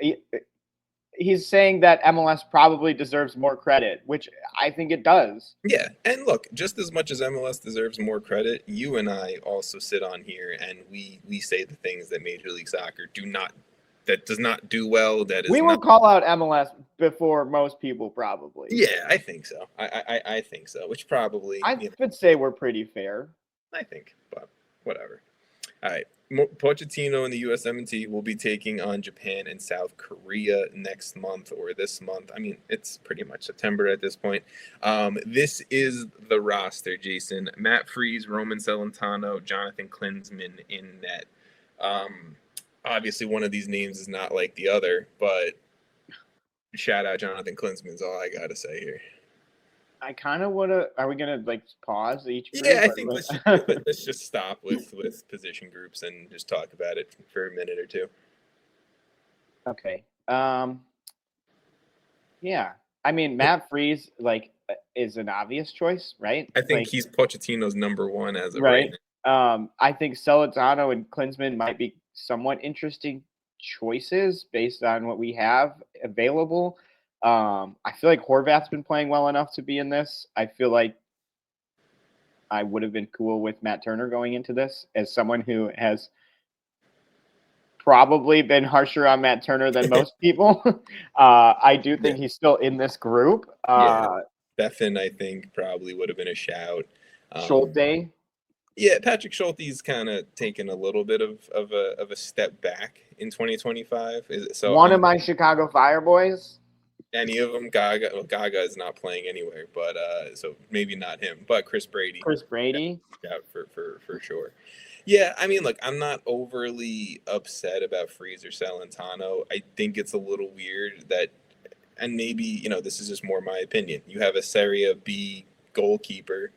he's saying that MLS probably deserves more credit, which I think it does. yeah. And look, just as much as MLS deserves more credit, you and I also sit on here and we say the things that Major League Soccer does not do well. That is We will not. call out MLS before most people, probably. Yeah, I think so. I think so. Which probably I would say we're pretty fair. I think, but whatever. All right. Pochettino and the USMNT will be taking on Japan and South Korea next month or this month. I mean, it's pretty much September at this point. This is the roster, Jason. Matt Freese, Roman Celentano, Jonathan Klinsmann in net. Obviously, one of these names is not like the other, but shout out Jonathan Klinsmann is all I got to say here. I kind of want to. Are we gonna like pause each group? Yeah, I think let's just stop with position groups and just talk about it for a minute or two. Okay. Yeah. I mean, Matt Freese is an obvious choice, right? I think he's Pochettino's number one as of right now. I think Celentano and Klinsmann might be somewhat interesting choices based on what we have available. I feel like Horvath's been playing well enough to be in this. I feel like I would have been cool with Matt Turner going into this as someone who has probably been harsher on Matt Turner than most people. I do think he's still in this group. Bethan, I think, probably would have been a shout. Schulte. Yeah, Patrick Schulte's kind of taken a little bit of a step back in 2025. One of my Chicago Fire boys. Any of them, Gaga is not playing anywhere, but so maybe not him, but Chris Brady, yeah, for sure. Yeah, I mean, look, I'm not overly upset about Freese or Celentano. I think it's a little weird that, and maybe this is just more my opinion. You have a Serie B goalkeeper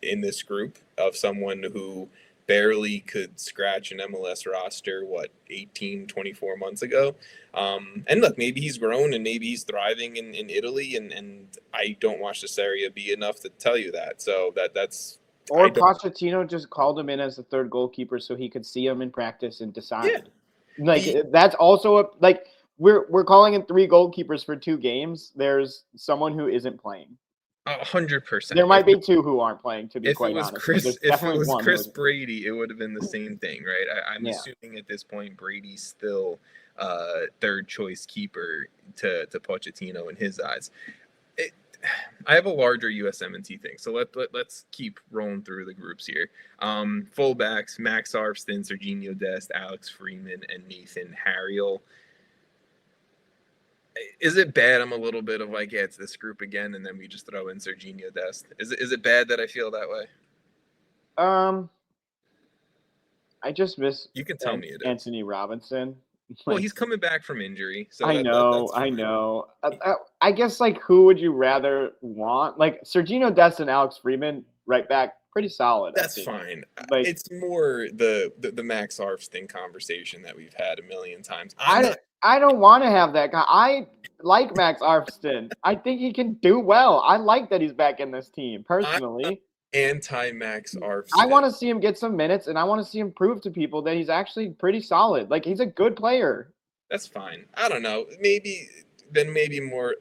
in this group of someone who barely could scratch an MLS roster, 18, 24 months ago. And look, maybe he's grown and maybe he's thriving in Italy, and I don't watch the Serie B enough to tell you that. So that's... Or Pochettino just called him in as the third goalkeeper so he could see him in practice and decide. Yeah. That's also we're calling in 3 goalkeepers for 2 games. There's someone who isn't playing. 100%. There might be 2 who aren't playing, to be quite honest. If it was Chris Brady, it would have been the same thing, right? I'm assuming at this point Brady's still third choice keeper to Pochettino in his eyes. I have a larger USMNT thing, so let's keep rolling through the groups here. Fullbacks: Max Arfston, Serginho Dest, Alex Freeman, and Nathan Harriel. Is it bad? I'm a little bit of it's this group again, and then we just throw in Serginho Dest. Is it bad that I feel that way? I just miss You can tell me it is. Anthony Robinson. Well, he's coming back from injury, so I know. I guess who would you rather want? Sergino Dest and Alex Freeman, right back, pretty solid. That's fine. It's more the Max Armstead conversation that we've had a million times. I don't want to have that guy. I like Max Armstead. I think he can do well. I like that he's back in this team personally. Anti-Max Armstead. I want to see him get some minutes, and I want to see him prove to people that he's actually pretty solid. He's a good player. That's fine. I don't know. Maybe more.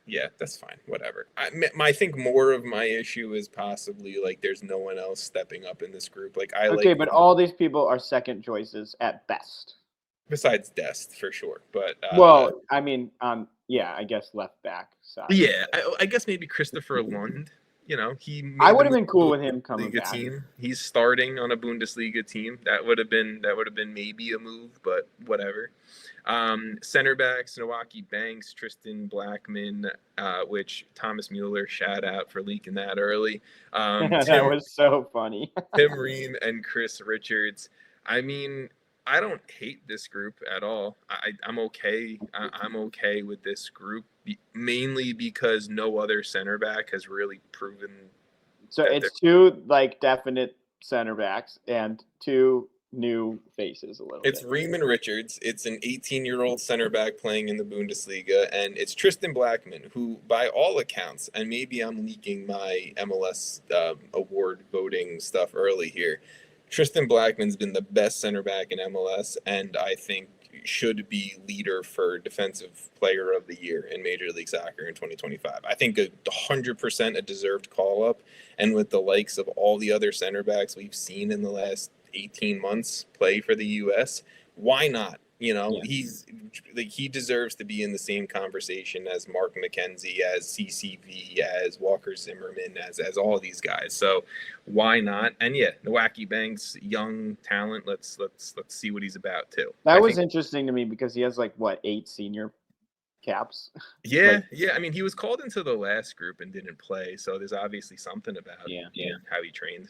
Yeah, that's fine. Whatever. I think more of my issue is possibly there's no one else stepping up in this group. But all these people are second choices at best. Besides Dest, for sure. But I guess left back side. Yeah, I guess maybe Christopher Lund. I would have been cool with him coming back. Team. He's starting on a Bundesliga team. That would have been maybe a move, but whatever. Center backs: Milwaukee Banks, Tristan Blackman, which Thomas Mueller shout out for leaking that early. That was so funny. Tim Ream and Chris Richards. I mean, I don't hate this group at all. I'm okay. I'm okay with this group, mainly because no other center back has really proven. So it's two definite center backs and two new faces a little bit. It's Ream and Richards. It's an 18-year-old center back playing in the Bundesliga, and it's Tristan Blackman, who, by all accounts, and maybe I'm leaking my MLS award voting stuff early here, Tristan Blackman's been the best center back in MLS, and I think should be leader for Defensive Player of the Year in Major League Soccer in 2025. I think 100% a deserved call-up, and with the likes of all the other center backs we've seen in the last 18 months play for the U.S., why not? He deserves to be in the same conversation as Mark McKenzie, as CCV, as Walker Zimmerman, as all these guys. So why not? And yeah, Milwaukee Banks, young talent. Let's see what he's about too. That was interesting to me because he has 8 senior caps. Yeah, yeah. I mean, he was called into the last group and didn't play, so there's obviously something about how he trained.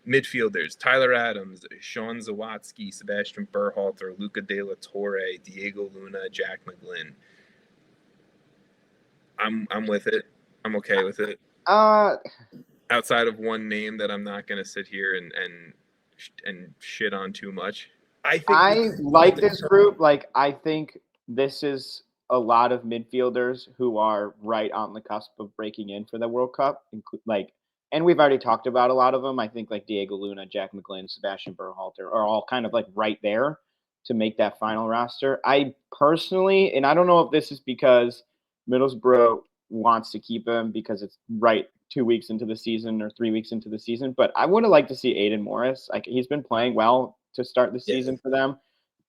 Midfielders: Tyler Adams, Sean Zawadzki, Sebastian Berhalter, Luca De La Torre, Diego Luna, Jack McGlynn. I'm with it. I'm okay with it. Outside of one name that I'm not going to sit here and shit on too much. I like this group. I think this is a lot of midfielders who are right on the cusp of breaking in for the World Cup. And we've already talked about a lot of them. I think Diego Luna, Jack McGlynn, Sebastian Berhalter are all kind of right there to make that final roster. I personally, and I don't know if this is because Middlesbrough wants to keep him because it's 2 weeks into the season or 3 weeks into the season, but I would have liked to see Aiden Morris. He's been playing well to start the season for them.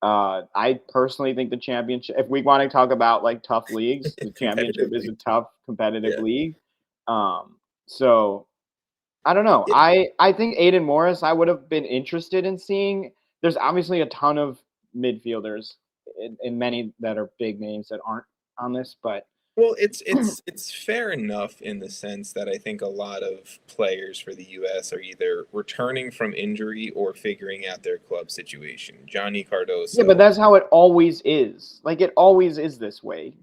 I personally think the championship, if we want to talk about tough leagues, the championship is a tough competitive league. So I don't know. Yeah. I think Aiden Morris, I would have been interested in seeing. There's obviously a ton of midfielders and many that are big names that aren't on this, but well, it's fair enough in the sense that I think a lot of players for the U.S. are either returning from injury or figuring out their club situation. Johnny Cardoso. Yeah, but that's how it always is. It always is this way.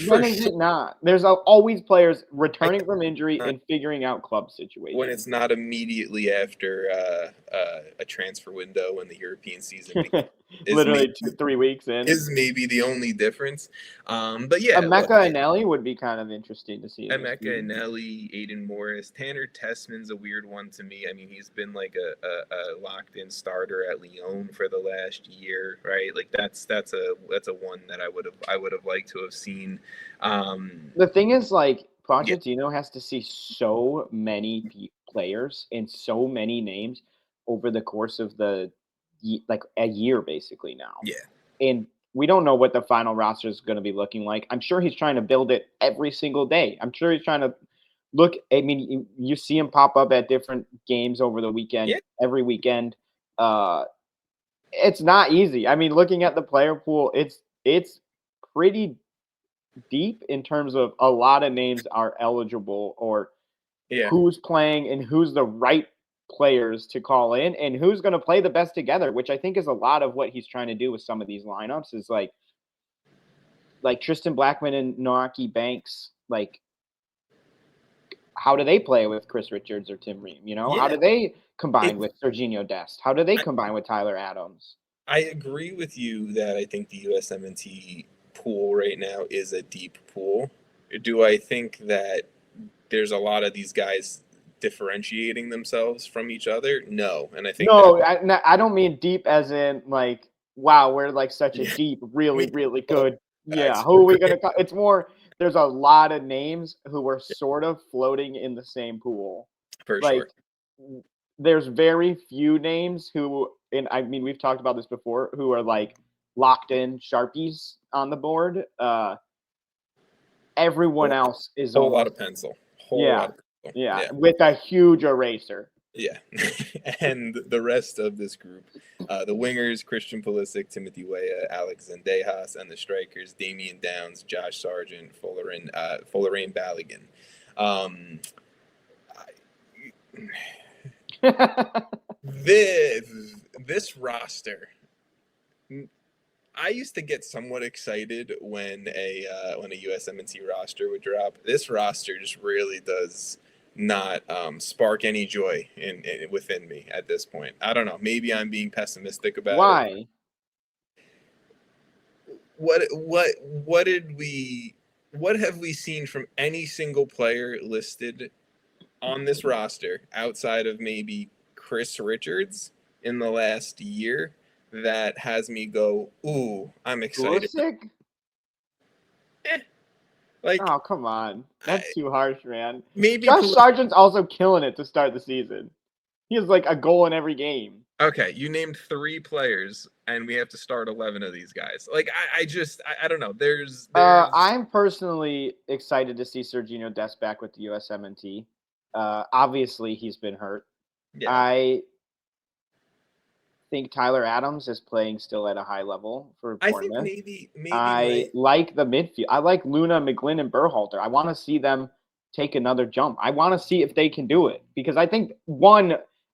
When is it not? There's always players returning from injury and figuring out club situation. When it's not immediately after a transfer window when the European season begins. Literally 2-3 weeks in. Is maybe the only difference. But yeah. Emeka Eneli would be kind of interesting to see. Emeka Eneli, Aiden Morris. Tanner Tessman's a weird one to me. I mean, he's been a locked-in starter at Lyon for the last year, right? That's a one that I would have liked to have seen. The thing is, Pochettino has to see so many players and so many names over the course of a year basically now. Yeah. And we don't know what the final roster is going to be looking like. I'm sure he's trying to build it every single day. I'm sure he's trying to look. I mean, you see him pop up at different games over the weekend, every weekend. It's not easy. I mean, looking at the player pool, it's pretty deep in terms of a lot of names are eligible or who's playing and who's the right players to call in and who's going to play the best together, which I think is a lot of what he's trying to do with some of these lineups is like Tristan Blackman and Noaki Banks, like how do they play with Chris Richards or Tim Ream? You know, how do they combine with Serginho Dest? How do they combine with Tyler Adams? I agree with you that I think the USMNT pool right now is a deep pool. Do I think that there's a lot of these guys differentiating themselves from each other? No. And I think I don't mean deep as in like, wow, we're like such a deep, really good. Yeah. Who are we going to, it's more, there's a lot of names who were sort of floating in the same pool. For sure. There's very few names who, and I mean, we've talked about this before, who are like locked in Sharpies on the board. Everyone else is a whole lot of pencil. Yeah, with a huge eraser. Yeah. And the rest of this group, the wingers, Christian Pulisic, Timothy Weah, Alex Zendejas, and the strikers, Damian Downs, Josh Sargent, Fullerene Balogun. This roster, I used to get somewhat excited when a USMNT roster would drop. This roster just really does not spark any joy within me at this point. I don't know. Maybe I'm being pessimistic about it. Why? What have we seen from any single player listed on this roster outside of maybe Chris Richards in the last year that has me go, ooh, I'm excited? Oh, come on. That's too harsh, man. Maybe Josh Sargent's also killing it to start the season. He has like a goal in every game. Okay, you named 3 players, and we have to start 11 of these guys. Like, I don't know. There's I'm personally excited to see Serginho Dest back with the USMNT. Obviously, he's been hurt. Yeah. I think Tyler Adams is playing still at a high level for Bournemouth. I think maybe I like the midfield. I like Luna, McGlynn, and Berhalter. I want to see them take another jump. I want to see if they can do it because I think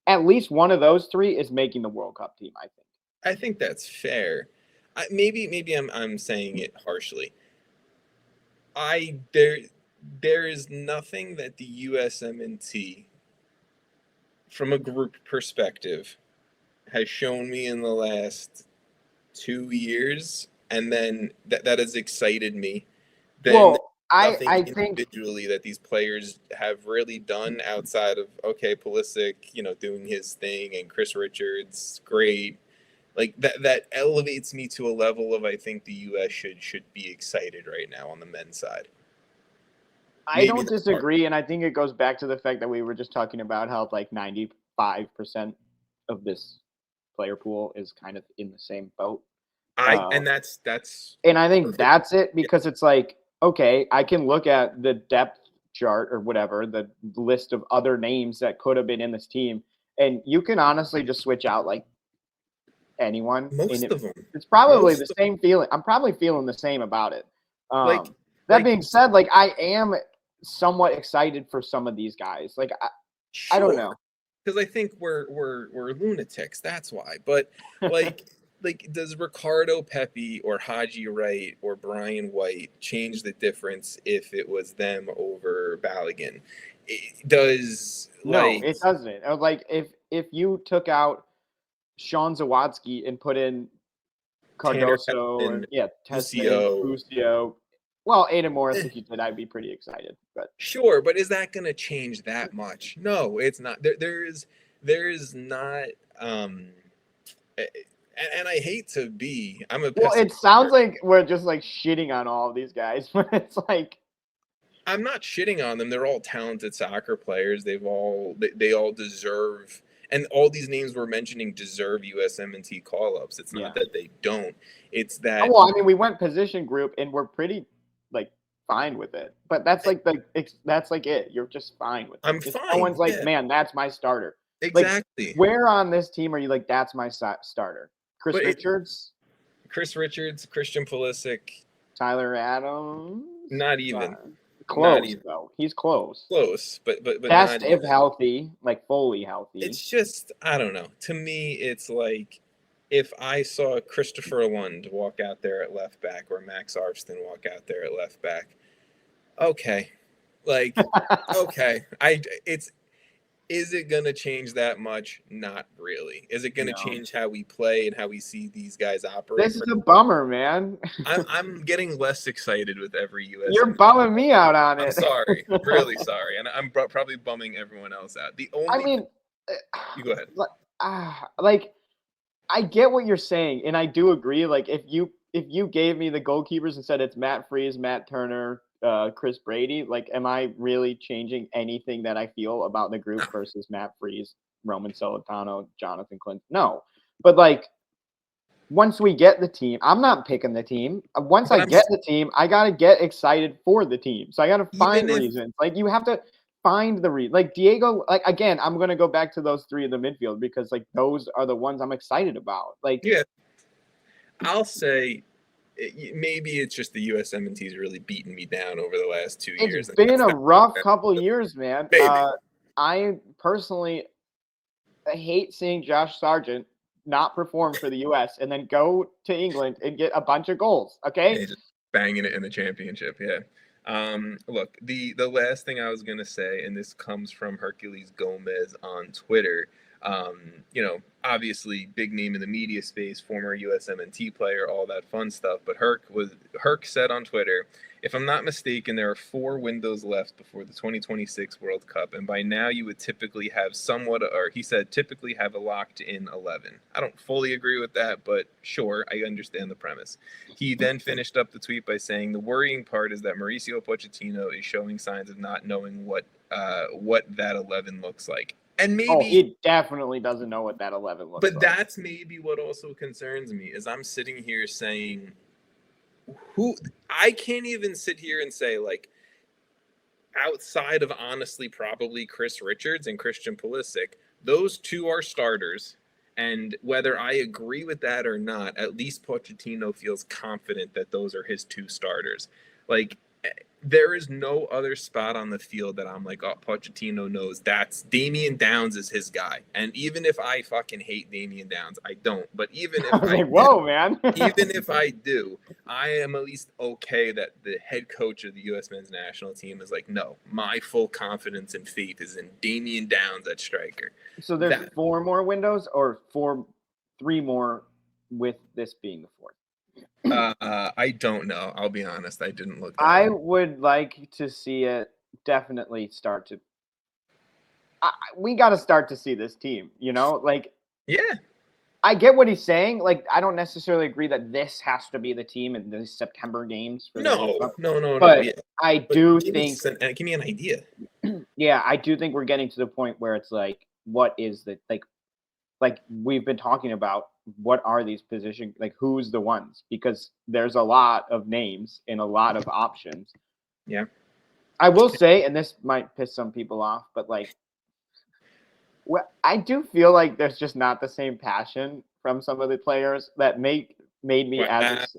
at least one of those 3 is making the World Cup team. I think that's fair. Maybe I'm saying it harshly. There is nothing that the USMNT, from a group perspective, has shown me in the last 2 years, and then that has excited me. I think individually that these players have really done outside of Pulisic, doing his thing, and Chris Richards, great. Like that elevates me to a level of I think the US should be excited right now on the men's side. I don't disagree, and I think it goes back to the fact that we were just talking about how like 95% of this player pool is kind of in the same boat. And that's and I think that's it because it's like, okay, I can look at the depth chart or whatever, the list of other names that could have been in this team, and you can honestly just switch out like anyone. Most of them. It's probably the same feeling. I'm probably feeling the same about it. That being said, like I am somewhat excited for some of these guys. Like I don't know. Because I think we're lunatics. That's why. But like does Ricardo Pepi or Haji Wright or Brian White change the difference if it was them over Balogun? It does. No, it doesn't. Like if you took out Sean Zawadzki and put in Cardoso and Busio. Well, Aiden Morris, if you did, I'd be pretty excited. But sure, but is that going to change that much? No, it's not. There is not. And I hate to be. I'm a. Well, it sounds like we're just like shitting on all of these guys, but it's like. I'm not shitting on them. They're all talented soccer players. They all deserve. And all these names we're mentioning deserve USMNT call-ups. It's not that they don't. It's that. Well, I mean, we went position group, and we're pretty like fine with it. But that's like that's like it. You're just fine with it. I'm fine. No one's like, man, that's my starter. Exactly. Like, where on this team are you like, that's my starter? Chris Richards, Christian Pulisic, Tyler Adams. Not even. Close though. He's close. Close, but Best not if even. healthy, like fully healthy. It's just, I don't know. To me, it's like if I saw Christopher Lund walk out there at left back or Max Arston walk out there at left back, okay, like okay, is it gonna change that much? Not really. Is it gonna change how we play and how we see these guys operate? This is a bummer, man. I'm getting less excited with every US. You're bumming me out on it. I'm sorry, really sorry, and I'm probably bumming everyone else out. The only, you go ahead. Like, I get what you're saying, and I do agree. Like, if you gave me the goalkeepers and said it's Matt Freese, Matt Turner, Chris Brady, like, am I really changing anything that I feel about the group versus Matt Freese, Roman Solitano, Jonathan Clint? No, but like, once we get the team, I'm not picking the team. Once I get the team, I gotta get excited for the team. So I gotta find reasons. Like, you have to find the reason. Like Diego, like, again, I'm gonna go back to those three in the midfield because like those are the ones I'm excited about. Like, yeah, I'll say maybe it's just the USMNT's really beaten me down over the last 2 years. It's been a rough couple years, man. I personally hate seeing Josh Sargent not perform for the US and then go to England and get a bunch of goals. Okay. Yeah, just banging it in the championship. Yeah. Look, the last thing I was going to say, and this comes from Hercules Gomez on Twitter, obviously big name in the media space, former USMNT player, all that fun stuff. But Herc said on Twitter, if I'm not mistaken, there are 4 windows left before the 2026 World Cup. And by now you would typically have he said, typically have a locked in 11. I don't fully agree with that, but sure, I understand the premise. He then finished up the tweet by saying, the worrying part is that Mauricio Pochettino is showing signs of not knowing what that 11 looks like. And maybe he definitely doesn't know what that 11 looks like. But that's maybe what also concerns me is I'm sitting here saying, I can't even sit here and say, like, outside of honestly probably Chris Richards and Christian Pulisic, those 2 are starters. And whether I agree with that or not, at least Pochettino feels confident that those are his 2 starters. Like, there is no other spot on the field that I'm like, oh, Pochettino knows that's Damian Downs is his guy. And even if I fucking hate Damian Downs, I don't. But even if man. Even if I do, I am at least okay that the head coach of the U.S. men's national team is like, no, my full confidence and faith is in Damian Downs at striker. So there's 4 more windows or 3 more with this being the 4th? I don't know. I'll be honest. I didn't look. I would like to see it definitely start to. We got to start to see this team, like. Yeah. I get what he's saying. Like, I don't necessarily agree that this has to be the team in the September games. No. But I do think. Give me an idea. Yeah, I do think we're getting to the point where it's like, what is the like we've been talking about. What are these positions? Like, who's the ones? Because there's a lot of names and a lot of options. Yeah. I will say, and this might piss some people off, but like, I do feel like there's just not the same passion from some of the players that made me as.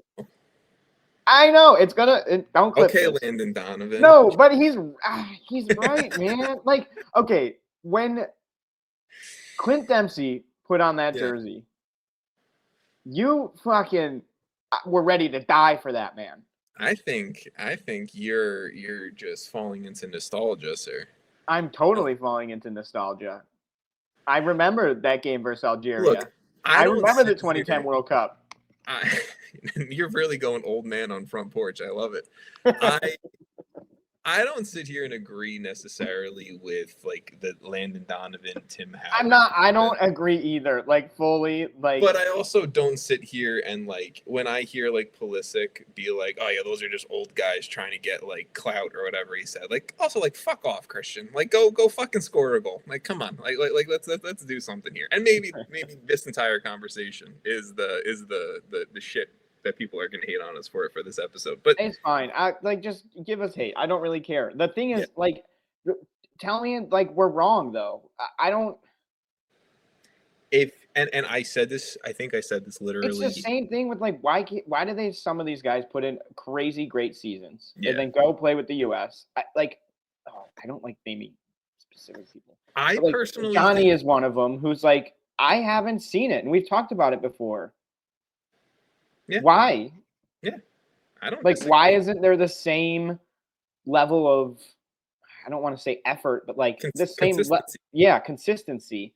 I know it's gonna don't clip. Okay, this. Landon Donovan. No, but he's right, man. Like, okay, when Clint Dempsey put on that jersey. You fucking were ready to die for that man. I think you're just falling into nostalgia, sir. I'm totally falling into nostalgia. I remember that game versus Algeria. Look, I remember the 2010 World Cup. You're really going old man on front porch. I love it. I don't sit here and agree necessarily with like the Landon Donovan, Tim Howard. I don't agree either. Like fully, like. But I also don't sit here and like when I hear like Pulisic be like, oh yeah, those are just old guys trying to get like clout or whatever he said. Like also like fuck off, Christian. Like go fucking score a goal. Like come on. Like let's do something here. And maybe this entire conversation is the shit that people are going to hate on us for this episode, but it's fine. Just give us hate. I don't really care. The thing is, like, tell me like we're wrong though. I don't. If And I said this. I think I said this literally. It's the same thing with like why do they some of these guys put in crazy great seasons Yeah. and then go play with the U.S. I don't like naming specific people. I But, personally Johnny think, is one of them who's like, I haven't seen it, and we've talked about it before. Yeah. Why? Yeah. I don't Like, disagree. why isn't there the same level of, I don't want to say effort, but like the same, consistency. consistency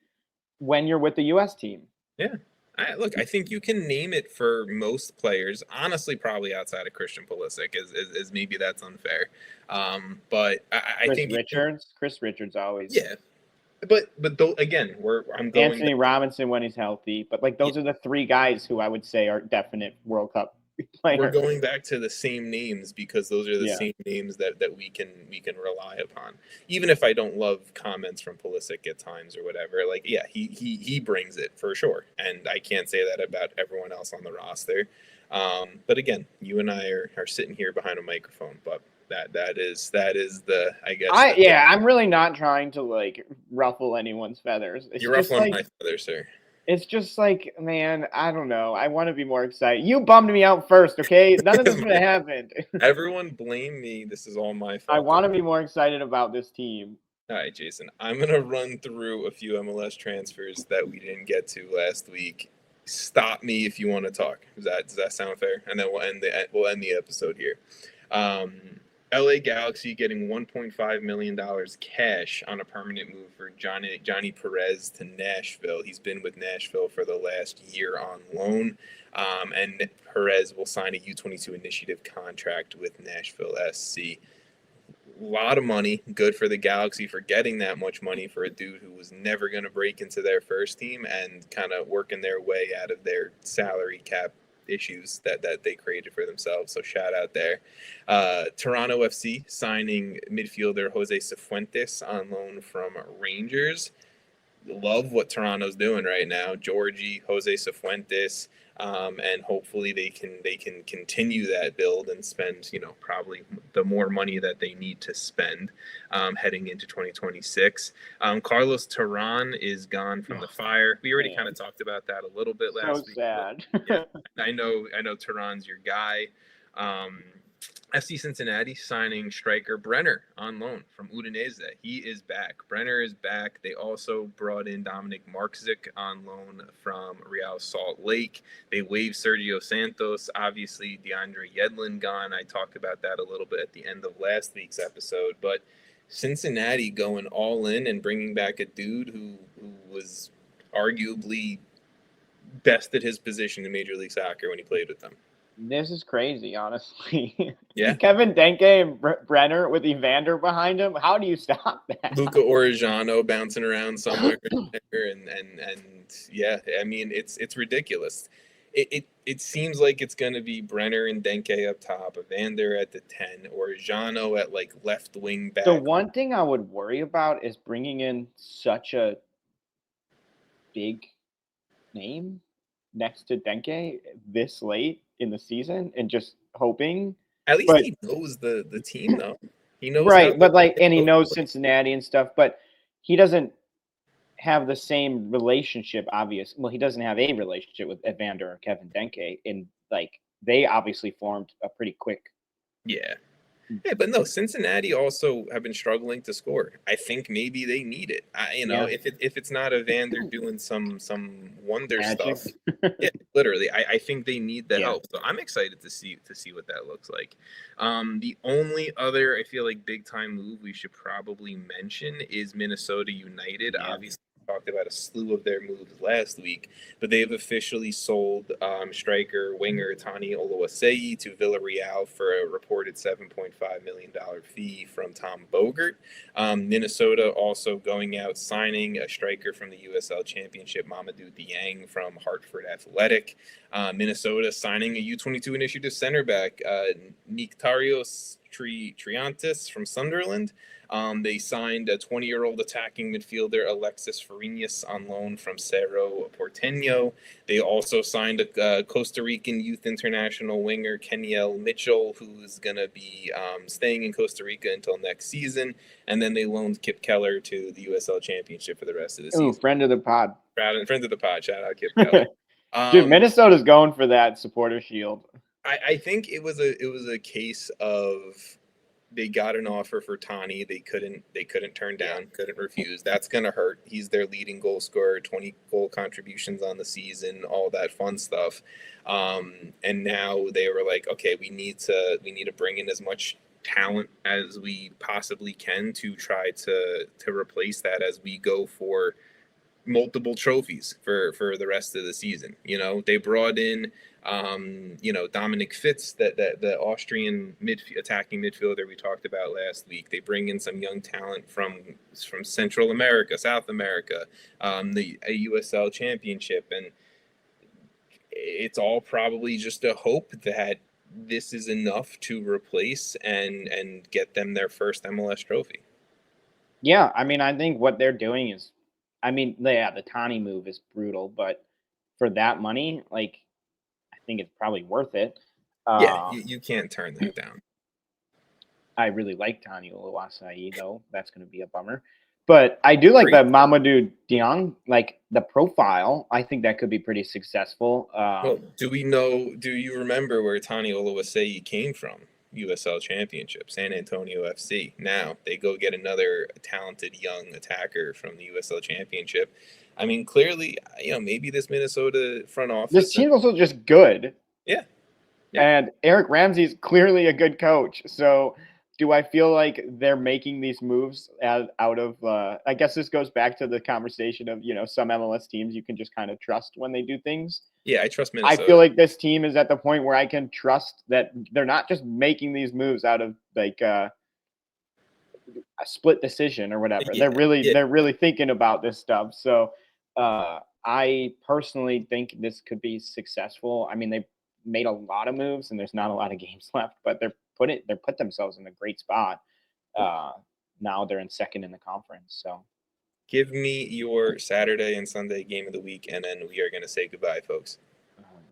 when you're with the U.S. team? Yeah. I think you can name it for most players. Honestly, probably outside of Christian Pulisic, is maybe that's unfair. But I think Chris Richards always. Yeah. But though, again, I'm going Anthony Robinson when he's healthy, but like those are the three guys who I would say are definite World Cup players. We're going back to the same names because those are the same names that we can rely upon. Even if I don't love comments from Pulisic at times or whatever, like he brings it for sure, and I can't say that about everyone else on the roster. But again, you and I are sitting here behind a microphone, but that is the, I guess. I'm really not trying to like ruffle anyone's feathers. You're ruffling my feathers, sir. It's just like, man, I don't know. I want to be more excited. You bummed me out first, okay? None of this would have happened. Everyone blame me. This is all my fault. I want to be more excited about this team. All right, Jason. I'm going to run through a few MLS transfers that we didn't get to last week. Stop me if you want to talk. Does that sound fair? And then we'll end the episode here. LA Galaxy getting $1.5 million cash on a permanent move for Johnny Perez to Nashville. He's been with Nashville for the last year on loan, and Perez will sign a U22 initiative contract with Nashville SC. A lot of money. Good for the Galaxy for getting that much money for a dude who was never going to break into their first team and kind of working their way out of their salary cap issues that they created for themselves. So shout out there. Toronto FC signing midfielder Jose Cifuentes on loan from Rangers. Love what Toronto's doing right now. Georgie, Jose Cifuentes, and hopefully they can continue that build and spend, probably the more money that they need to spend heading into 2026. Carlos Terán is gone from the Fire. We already kind of talked about that a little bit last week. So sad. Yeah, I know Terán's your guy. FC Cincinnati signing striker Brenner on loan from Udinese. He is back. Brenner is back. They also brought in Dominik Marczuk on loan from Real Salt Lake. They waived Sergio Santos. Obviously, DeAndre Yedlin gone. I talked about that a little bit at the end of last week's episode. But Cincinnati going all in and bringing back a dude who was arguably best at his position in Major League Soccer when he played with them. This is crazy, honestly. Yeah. Kevin Denke and Brenner with Evander behind him. How do you stop that? Luca Orejano bouncing around somewhere and yeah, I mean it's ridiculous. It seems like it's going to be Brenner and Denke up top, Evander at the 10, Orejano at like left wing back. The one thing I would worry about is bringing in such a big name next to Denke this late in the season and just hoping. At least he knows the team though. He knows right, but like, and he knows Cincinnati and stuff, but he doesn't have the same relationship. He doesn't have a relationship with Evander or Kevin Denke, and like they obviously formed a pretty quick. Yeah, but no, Cincinnati also have been struggling to score. I think maybe they need it. If it's not Evander doing some wonder magic stuff, yeah, literally, I think they need the help. So I'm excited to see what that looks like. The only other I feel like big time move we should probably mention is Minnesota United. Yeah. Obviously, we talked about a slew of their moves last week, but they've officially sold striker winger Tani Oluwaseyi to Villarreal for a reported $7.5 million fee from Tom Bogert. Minnesota also going out signing a striker from the USL Championship, Mamadou Dieng from Hartford Athletic. Minnesota signing a U22 initiative center back, Nektarios Triantis from Sunderland. They signed a 20-year-old attacking midfielder, Alexis Farinas, on loan from Cerro Porteño. They also signed a Costa Rican youth international winger, Keniel Mitchell, who's going to be staying in Costa Rica until next season. And then they loaned Kip Keller to the USL Championship for the rest of the season. Friend of the pod. Friend of the pod. Shout out Kip Kelly. Dude, Minnesota's going for that supporter shield. I think it was a case of they got an offer for Tani. They couldn't turn down, couldn't refuse. That's gonna hurt. He's their leading goal scorer, 20 goal contributions on the season, all that fun stuff. And now they were like, okay, we need to bring in as much talent as we possibly can to try to replace that as we go for multiple trophies for the rest of the season. They brought in Dominik Fitz, that the Austrian attacking midfielder we talked about last week. They bring in some young talent from Central America, South America, the USL Championship, and it's all probably just a hope that this is enough to replace and get them their first MLS trophy. Yeah, I mean, I think what they're doing is, the Tani move is brutal, but for that money, like, I think it's probably worth it. You can't turn that down. I really like Tani Oluwaseyi, though. That's going to be a bummer. But I do like the Mamadou Diong, like the profile. I think that could be pretty successful. Well, do you remember where Tani Oluwaseyi came from? USL Championship, San Antonio FC. Now they go get another talented young attacker from the USL Championship. I mean, clearly, maybe this Minnesota front office. This team's also just good. Yeah. And Eric Ramsey's clearly a good coach. So do I feel like they're making these moves out of I guess this goes back to the conversation of, some MLS teams you can just kind of trust when they do things. Yeah, I trust Minnesota. I feel like this team is at the point where I can trust that they're not just making these moves out of like a split decision or whatever. Yeah, they're really thinking about this stuff. So I personally think this could be successful. I mean, they made a lot of moves and there's not a lot of games left, but they're put themselves in a great spot. Now they're in second in the conference. So give me your Saturday and Sunday game of the week, and then we are going to say goodbye, folks. All right.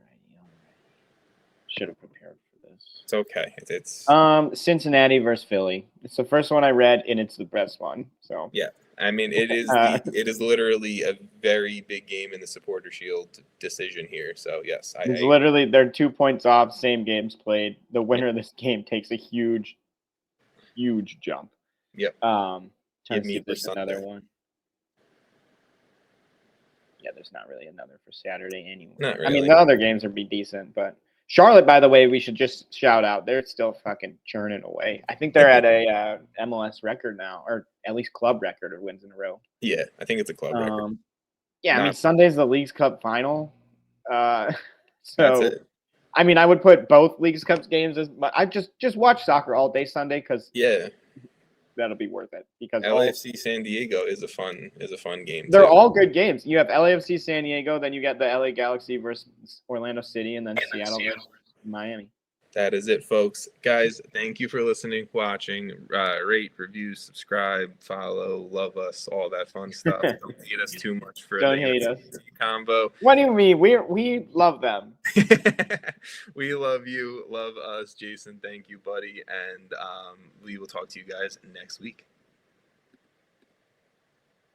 Should have prepared for this. It's okay. It's Cincinnati versus Philly. It's the first one I read, and it's the best one. So yeah, I mean, it is it is literally a very big game in the Supporter Shield decision here. So yes, literally they're 2 points off, same games played. The winner of this game takes a huge jump. Yep. Trying Give to me see if there's Sunday. another one. Yeah, there's not really another for Saturday anyway. Not really. I mean, the other games would be decent, but Charlotte, by the way, we should just shout out. They're still fucking churning away. I think they're at a MLS record now, or at least club record of wins in a row. Yeah, I think it's a club record. Yeah, I mean, Sunday's the Leagues Cup final. So that's it. I mean, I would put both Leagues Cup games as I just watch soccer all day Sunday because that'll be worth it. Because LAFC San Diego is a fun game. They're all good games. You have LAFC San Diego, then you got the LA Galaxy versus Orlando City, and then Seattle versus Miami. That is it, folks. Guys, thank you for listening, watching, rate, review, subscribe, follow, love us, all that fun stuff. Don't hate us too much for Don't hate us. Combo. What do you mean? We love them. We love you, love us, Jason. Thank you, buddy, and we will talk to you guys next week.